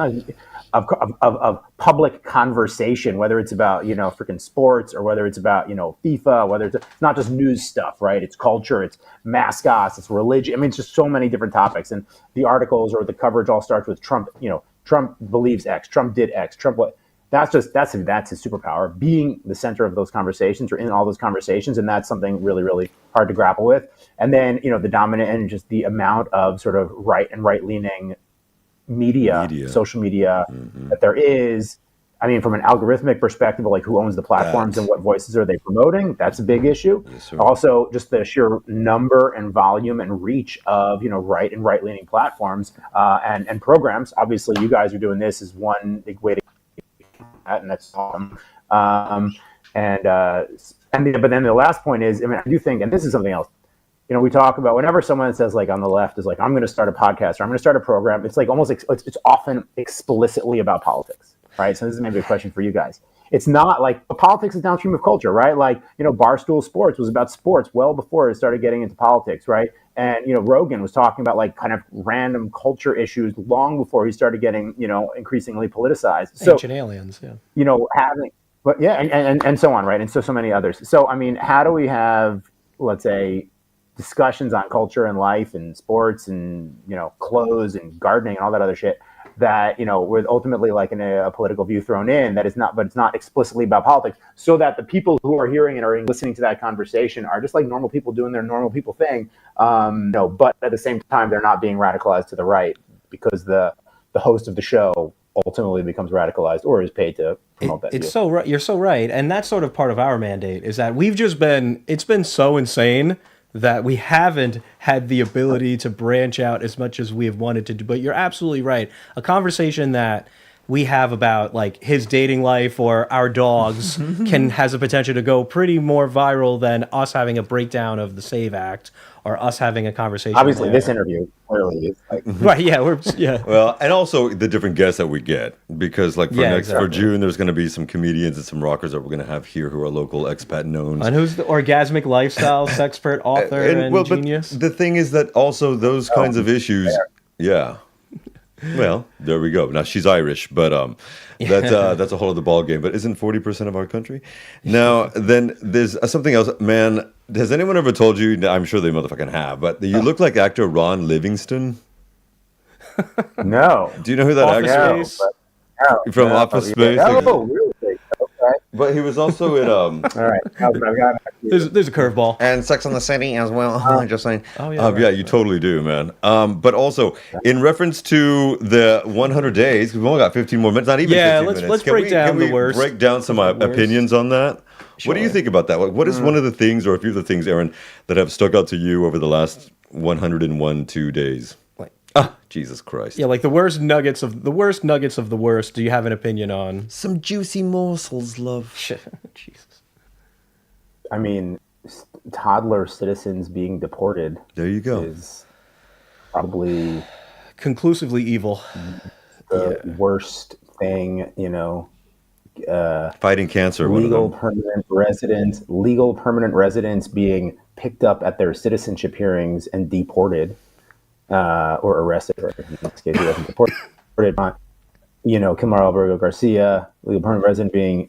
of public conversation, whether it's about, freaking sports or whether it's about, FIFA, whether it's not just news stuff, right? It's culture, it's mascots, it's religion. It's just so many different topics. And the articles or the coverage all starts with Trump, Trump believes X, Trump did X, Trump what? That's his superpower, being the center of those conversations or in all those conversations. And that's something really, really hard to grapple with. And then, the dominant and just the amount of sort of right-leaning media, social media that there is. From an algorithmic perspective, like who owns the platforms and what voices are they promoting? That's a big issue. Yes, also, just the sheer number and volume and reach of, right-leaning platforms and programs. Obviously, you guys are doing this is one big way to and that's awesome. But then the last point is, I do think, and this is something else, we talk about whenever someone says like on the left is like, I'm going to start a podcast or I'm going to start a program. It's like almost, it's often explicitly about politics, right? So this is maybe a question for you guys. It's not like politics is downstream of culture, right? Like, Barstool Sports was about sports well before it started getting into politics, right? And, Rogan was talking about like kind of random culture issues long before he started getting, increasingly politicized. So, Ancient aliens, yeah. And so on, right? And so many others. So, how do we have, let's say, discussions on culture and life and sports and, clothes and gardening and all that other shit that, with ultimately like a political view thrown in that is not, but it's not explicitly about politics, so that the people who are hearing and are listening to that conversation are just like normal people doing their normal people thing. But at the same time, they're not being radicalized to the right because the host of the show ultimately becomes radicalized or is paid to promote that. It's so right. You're so right. And that's sort of part of our mandate is that it's been so insane that we haven't had the ability to branch out as much as we have wanted to do. But you're absolutely right. A conversation that we have about like his dating life or our dogs has a potential to go pretty more viral than us having a breakdown of the SAVE Act or us having a conversation. Obviously, this interview clearly is like right. Yeah, Well, and also the different guests that we get, because like for June, there's going to be some comedians and some rockers that we're going to have here who are local expat knowns. And who's the orgasmic lifestyle sexpert, author, and genius? But the thing is that also those kinds of issues, Well, there we go. Now she's Irish, but that's a whole other ball game. But isn't 40% of our country? Now then, there's something else, man. Has anyone ever told you? I'm sure they motherfucking have, but you look like actor Ron Livingston. No. Do you know who that actor is? From Office Space. Oh, really? Okay. But he was also in All right. There's a curveball. And Sex on the City as well. I'm just saying. Oh yeah. Yeah, you totally do, man. But also in reference to the 100 days, we've only got 15 more minutes. Not even 15 minutes. Let's break down the worst. Break down some opinions on that. Sure. What do you think about that? What is one of the things, or a few of the things, Aaron, that have stuck out to you over the last 102 days? Jesus Christ. Yeah, like the worst nuggets of the worst. Do you have an opinion on? Some juicy morsels, love. Jesus. I mean, toddler citizens being deported. There you go. Is probably conclusively evil. The worst thing, fighting cancer. Legal permanent residents being picked up at their citizenship hearings and deported. Or arrested, or in this case, he wasn't deported. Kilmar Albergo Garcia, legal permanent resident, being,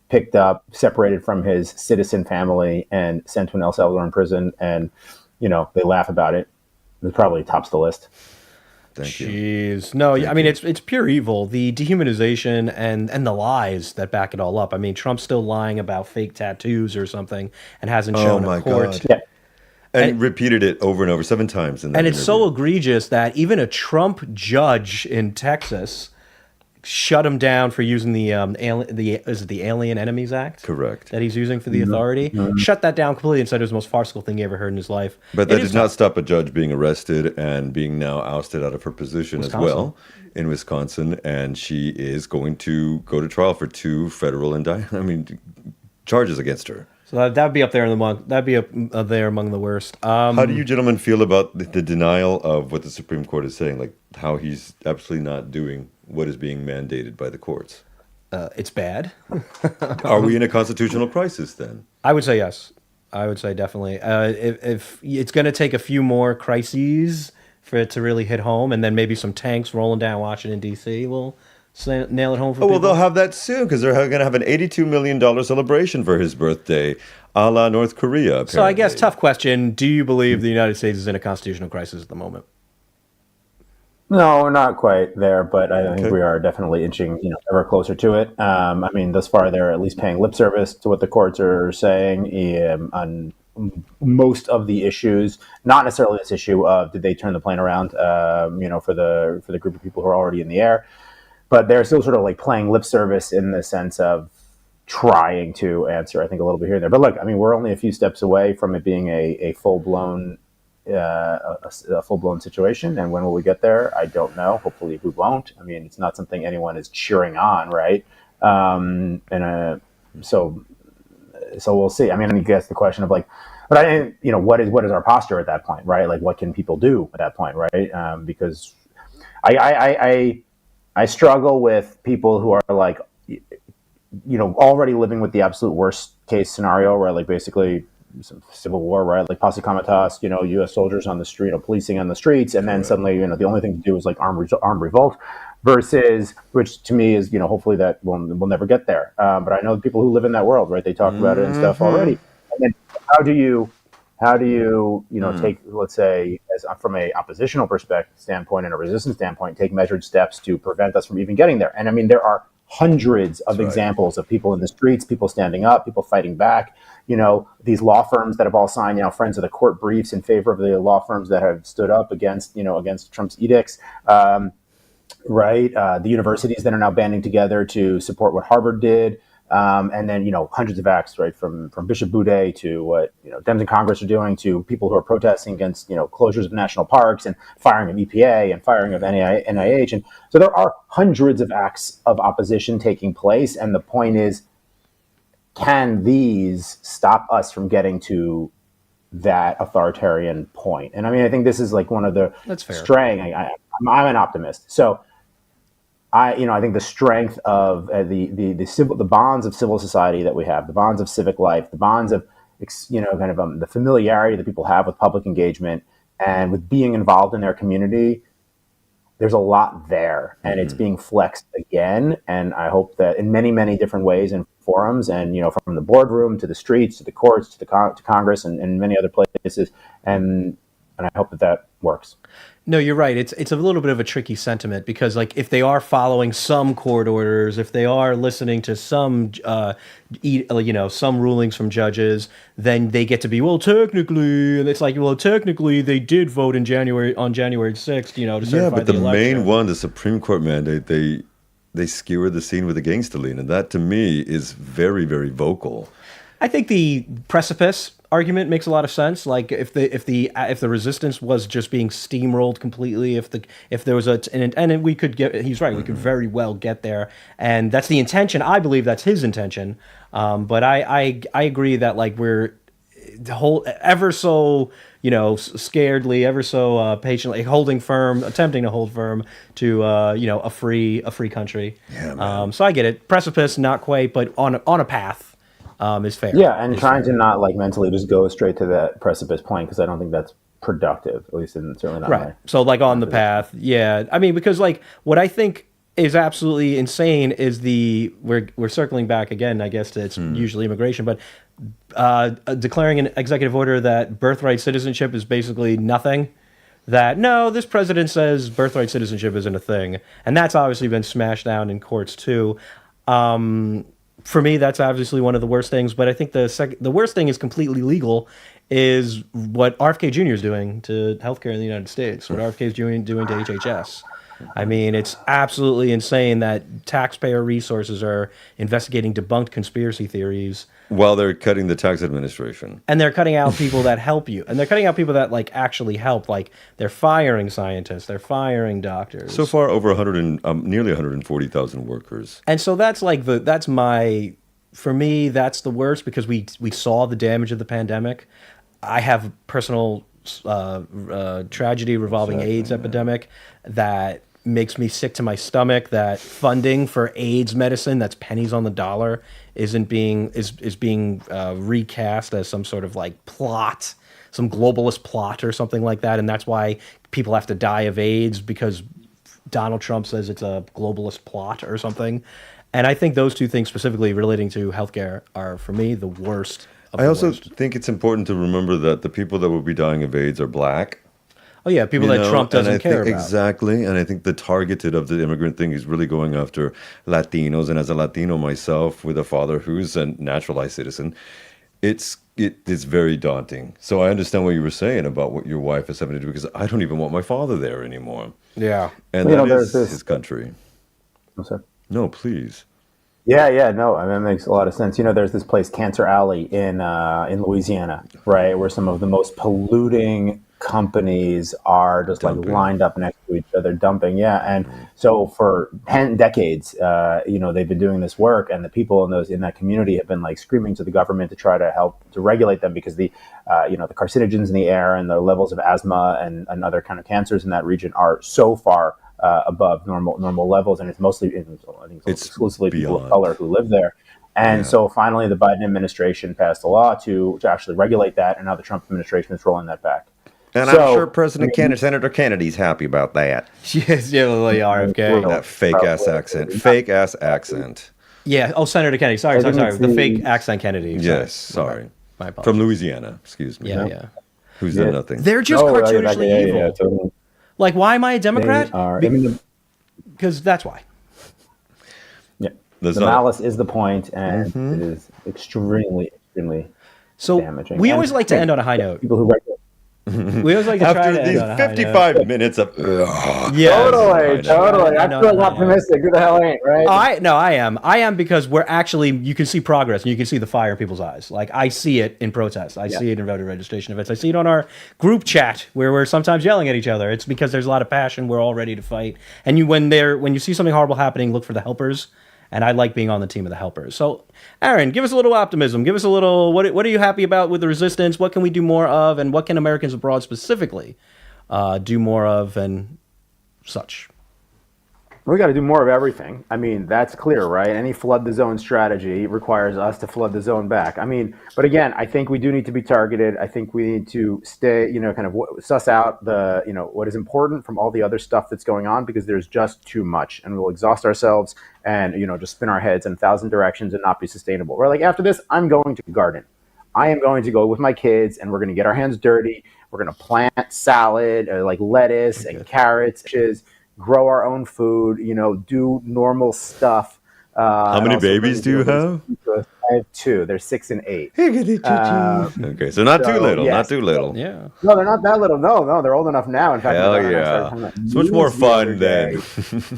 picked up, separated from his citizen family, and sent to an El Salvadoran prison. And, they laugh about it. It probably tops the list. Thank you. Jeez. No, I mean, it's pure evil. The dehumanization and the lies that back it all up. I mean, Trump's still lying about fake tattoos or something and hasn't shown a court. God. Yeah. And repeated it over and over 7 times. In that and it's so egregious that even a Trump judge in Texas shut him down for using the Alien Enemies Act? Correct. That he's using for the authority. Shut that down completely and said it was the most farcical thing he ever heard in his life. But that did not stop a judge being arrested and being now ousted out of her position as well in Wisconsin. And she is going to go to trial for 2 federal charges against her. So that'd be up there that'd be up there among the worst. How do you gentlemen feel about the denial of what the Supreme Court is saying? Like how he's absolutely not doing what is being mandated by the courts? It's bad. Are we in a constitutional crisis then? I would say yes. I would say definitely. If it's going to take a few more crises for it to really hit home, and then maybe some tanks rolling down Washington, D.C. will nail it home for people. They'll have that soon because they're going to have an $82 million celebration for his birthday, a la North Korea, apparently. So I guess, tough question, do you believe the United States is in a constitutional crisis at the moment? No, we're not quite there, but I think we are definitely inching ever closer to it. Thus far, they're at least paying lip service to what the courts are saying on most of the issues. Not necessarily this issue of did they turn the plane around, for the group of people who are already in the air. But they're still sort of like playing lip service in the sense of trying to answer, I think, a little bit here and there. But look, we're only a few steps away from it being a full-blown situation. And when will we get there? I don't know. Hopefully we won't. It's not something anyone is cheering on, right? So we'll see. I guess the question of what is our posture at that point, right? Like, what can people do at that point, right? Because I struggle with people who are like, already living with the absolute worst case scenario, where like basically some civil war, right? Like posse comitatus, U.S. soldiers on the street, policing on the streets, and then suddenly, the only thing to do is like armed revolt, versus, which to me is, hopefully that we'll never get there. But I know the people who live in that world, right? They talk about it and stuff already. And then how do you How do you, take, let's say, as from a oppositional perspective standpoint and a resistance standpoint, take measured steps to prevent us from even getting there? And I mean, there are hundreds of examples of people in the streets, people standing up, people fighting back. These law firms that have all signed, friends of the court briefs in favor of the law firms that have stood up against Trump's edicts. Right. The universities that are now banding together to support what Harvard did. And then, hundreds of acts, right, from Bishop Boudet to what, Dems in Congress are doing, to people who are protesting against, closures of national parks and firing of EPA and firing of NIH. And so there are hundreds of acts of opposition taking place. And the point is, can these stop us from getting to that authoritarian point? And I mean, I think this is like one of the strengths. I'm an optimist. So I think the strength of the bonds of civil society that we have, the bonds of civic life, the bonds of the familiarity that people have with public engagement and with being involved in their community. There's a lot there, and it's being flexed again. And I hope that in many, many different ways and forums, and from the boardroom to the streets to the courts to to Congress and many other places, and I hope that works. No, you're right. It's a little bit of a tricky sentiment because, like, if they are following some court orders, if they are listening to some, some rulings from judges, then they get to be, well, technically, and it's like, well, technically, they did vote on January 6th, to certify the election. Yeah, but the main one, the Supreme Court mandate, they skewered the scene with the gangster lean, and that to me is very, very vocal. I think the precipice argument makes a lot of sense. Like if the resistance was just being steamrolled completely, if there was and we could get, he's right, we could very well get there, and that's the intention. I believe that's his intention. But I agree that like we're ever so scaredly, ever so patiently attempting to hold firm to a free country. Yeah, man. So I get it. Precipice, not quite, but on a path. Is fair. Yeah, and trying to not like mentally just go straight to that precipice point, because I don't think that's productive, at least certainly not right. So like on the path, yeah. I mean, because like what I think is absolutely insane is we're circling back again, I guess, to it's usually immigration, but declaring an executive order that birthright citizenship is basically nothing. That no, this president says birthright citizenship isn't a thing, and that's obviously been smashed down in courts too. For me, that's obviously one of the worst things. But I think the worst thing is completely legal, is what RFK Jr. is doing to healthcare in the United States, what RFK is doing to HHS. I mean, it's absolutely insane that taxpayer resources are investigating debunked conspiracy theories while they're cutting the tax administration. And they're cutting out people that help you. And they're cutting out people that like actually help. Like they're firing scientists, they're firing doctors. So far, over nearly 140,000 workers. And so that's like for me, that's the worst, because we saw the damage of the pandemic. I have personal tragedy revolving AIDS epidemic that makes me sick to my stomach, that funding for AIDS medicine that's pennies on the dollar is being recast as some sort of like plot, some globalist plot or something like that, and that's why people have to die of AIDS, because Donald Trump says it's a globalist plot or something. And I think those two things specifically relating to healthcare are, for me, the worst. I also think it's important to remember that the people that will be dying of AIDS are black. Oh yeah, people that Trump doesn't care about. Exactly, and I think the targeted of the immigrant thing is really going after Latinos. And as a Latino myself, with a father who's a naturalized citizen, it is very daunting. So I understand what you were saying about what your wife is having to do, because I don't even want my father there anymore. Yeah, and that is his country. I'm sorry. No, please. Yeah, no, I mean, that makes a lot of sense. There's this place, Cancer Alley, in Louisiana, right, where some of the most polluting companies are just dumping, like lined up next to each other, dumping. Yeah, and so for 10 decades, they've been doing this work, and the people in that community have been like screaming to the government to try to help to regulate them, because the carcinogens in the air and the levels of asthma and other kind of cancers in that region are so far above normal levels, and it's mostly, I think it's exclusively beyond. People of color who live there. And so finally, the Biden administration passed a law to actually regulate that, and now the Trump administration is rolling that back. And I'm sure Senator Kennedy's happy about that. Yes, yeah, RFK. That fake-ass accent. Yeah, Senator Kennedy. Sorry. The fake accent Kennedy. Yes, sorry. My apologies. From Louisiana, excuse me. Yeah. Who's done nothing. They're just cartoonishly evil. Totally. Like, why am I a Democrat? Because that's why. Yeah, That's the not- malice is the point, and it is extremely damaging. We always like to end on a high note. People who write We always like to try After to these end on a high note. 55 minutes of Yeah. Totally. I No, feel no, optimistic. Who the hell ain't, right? I am because we're actually, you can see progress and you can see the fire in people's eyes. Like, I see it in protests. I see it in voter registration events. I see it on our group chat where we're sometimes yelling at each other. It's because there's a lot of passion. We're all ready to fight. And when you see something horrible happening, look for the helpers. And I like being on the team of the helpers. So, Aaron, give us a little optimism. Give us a little, what are you happy about with the resistance? What can we do more of? And what can Americans abroad specifically do more of and such? We got to do more of everything. I mean, that's clear, right? Any flood the zone strategy requires us to flood the zone back. I mean, but again, I think we do need to be targeted. I think we need to stay, kind of suss out the, what is important from all the other stuff that's going on, because there's just too much, and we'll exhaust ourselves and, just spin our heads in 1,000 directions and not be sustainable. We're like, after this, I'm going to garden. I am going to go with my kids and we're going to get our hands dirty. We're going to plant salad, like lettuce and carrots, grow our own food, do normal stuff. How many babies do you have? I have 2. They're 6 and 8. Okay, so not too little, yes. not too little. Yeah. No, they're not that little. No, they're old enough now. In fact, Hell my daughter and I yeah. started talking about It's much more movies the other fun day.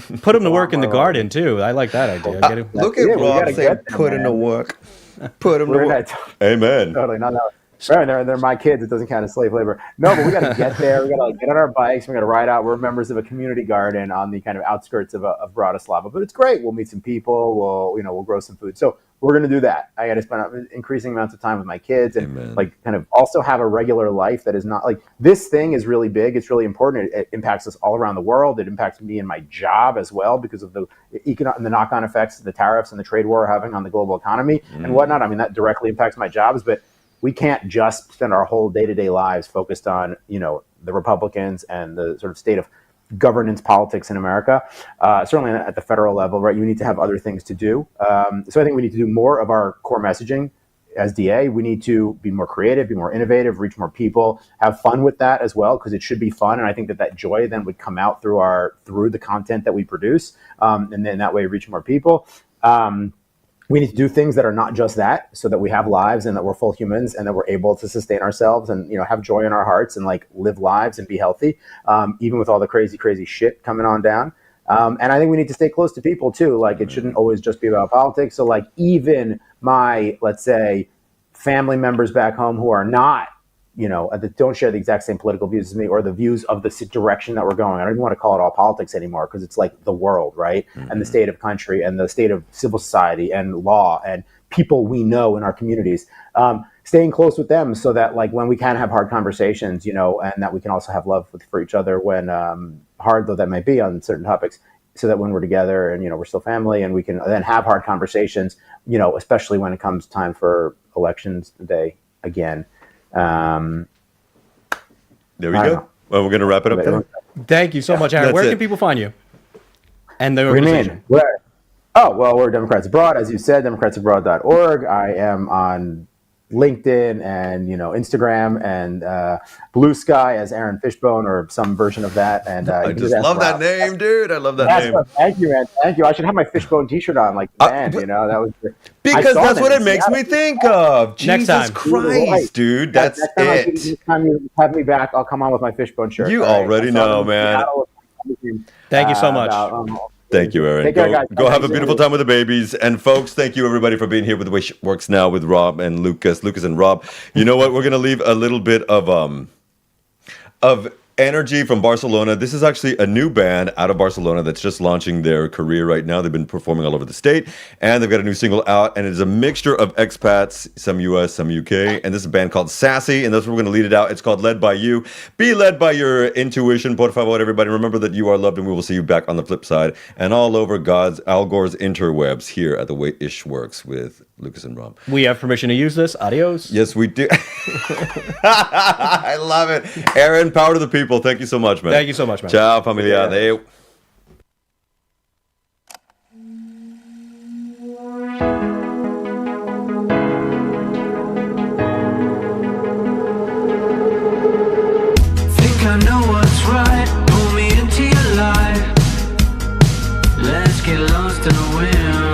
than... Put them to work in the garden, too. I like that idea. Look Yeah, at we Rob gotta saying, get them, put in the man. work. Put him to We're in work. that Amen. Totally, no. They're my kids. It doesn't count as slave labor. No, but we got to get there. We got to get on our bikes. We got to ride out. We're members of a community garden on the kind of outskirts of Bratislava, but it's great. We'll meet some people. We'll grow some food. So we're going to do that. I got to spend increasing amounts of time with my kids and kind of also have a regular life that is not like, this thing is really big. It's really important. It impacts us all around the world. It impacts me and my job as well because of the knock-on effects of the tariffs and the trade war are having on the global economy and whatnot. I mean, that directly impacts my jobs, but we can't just spend our whole day-to-day lives focused on, the Republicans and the sort of state of governance politics in America, certainly at the federal level, right? You need to have other things to do. So I think we need to do more of our core messaging as DA. We need to be more creative, be more innovative, reach more people, have fun with that as well, because it should be fun. And I think that joy then would come out through the content that we produce, and then that way reach more people. We need to do things that are not just that, so that we have lives and that we're full humans and that we're able to sustain ourselves and, have joy in our hearts and like live lives and be healthy, even with all the crazy shit coming on down. And I think we need to stay close to people too. Like it shouldn't always just be about politics. So like even my, let's say, family members back home who are not, that don't share the exact same political views as me or the views of the direction that we're going. I don't even want to call it all politics anymore because it's like the world, right? And the state of country and the state of civil society and law and people we know in our communities. Staying close with them so that like when we can have hard conversations, and that we can also have love for each other when hard though that might be on certain topics, so that when we're together and, we're still family and we can then have hard conversations, especially when it comes time for elections day again. There we go. Well, we're going to wrap it up there. Thank you so much, Aaron. Where can people find you? And the organization? We're Democrats Abroad, as you said, democratsabroad.org. I am on LinkedIn and Instagram and Blue Sky as Aaron Fishbone or some version of that. And I just love that name, dude. I love that name. Thank you, man. Thank you. I should have my Fishbone T-shirt on, like the band. That was because that's what it makes me think of. Next Jesus time. Christ, dude. That's it. Next time you have me back, I'll come on with my Fishbone shirt. You already know, man. Thank you so much. Thank you, Aaron. Take care, guys. Go have a beautiful time with the babies. And folks, thank you everybody for being here with The Way Shit Works Now with Rob and Lucas and Rob. You know what? We're going to leave a little bit of energy from Barcelona. This is actually a new band out of Barcelona that's just launching their career right now. They've been performing all over the state, and they've got a new single out, and it is a mixture of expats, some US, some UK, and this is a band called Sassy, and that's where we're going to lead it out. It's called Led by You. Be led by your intuition. Por favor, everybody. Remember that you are loved, and we will see you back on the flip side and all over Al Gore's interwebs here at The Way Ish Works with Lucas and Rob. We have permission to use this. Adios. Yes, we do. I love it. Aaron, power to the people. Thank you so much, man. Thank you so much, man. Ciao, familia. Adeu. lost in a whim.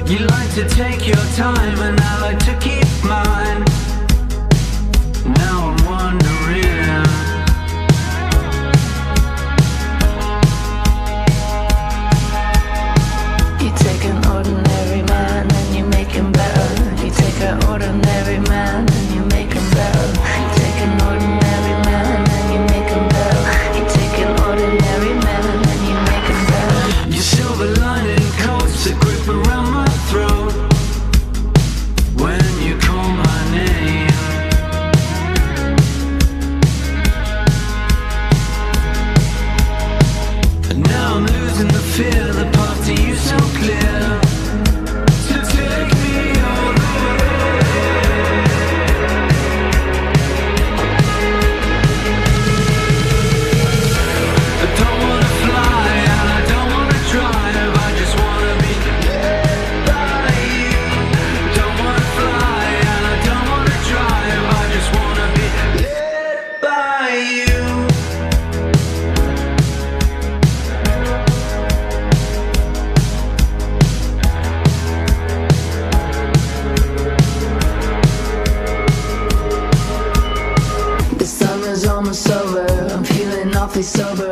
You like to take your time and I like to keep mine. Now I'm wondering, you take an ordinary man and you make him better. You take an ordinary man and you make him better. You take an ordinary man and you make him better. You take an ordinary man and you make him better. your silver lining coats a grip around my throat when you call my name. And now I'm losing the fear, the path to you so clear. So take me all the I don't wanna fly and I don't wanna drive, I just wanna be led by you. Don't wanna fly and I don't wanna drive, I just wanna be led by you. The summer's almost over, I'm feeling awfully sober.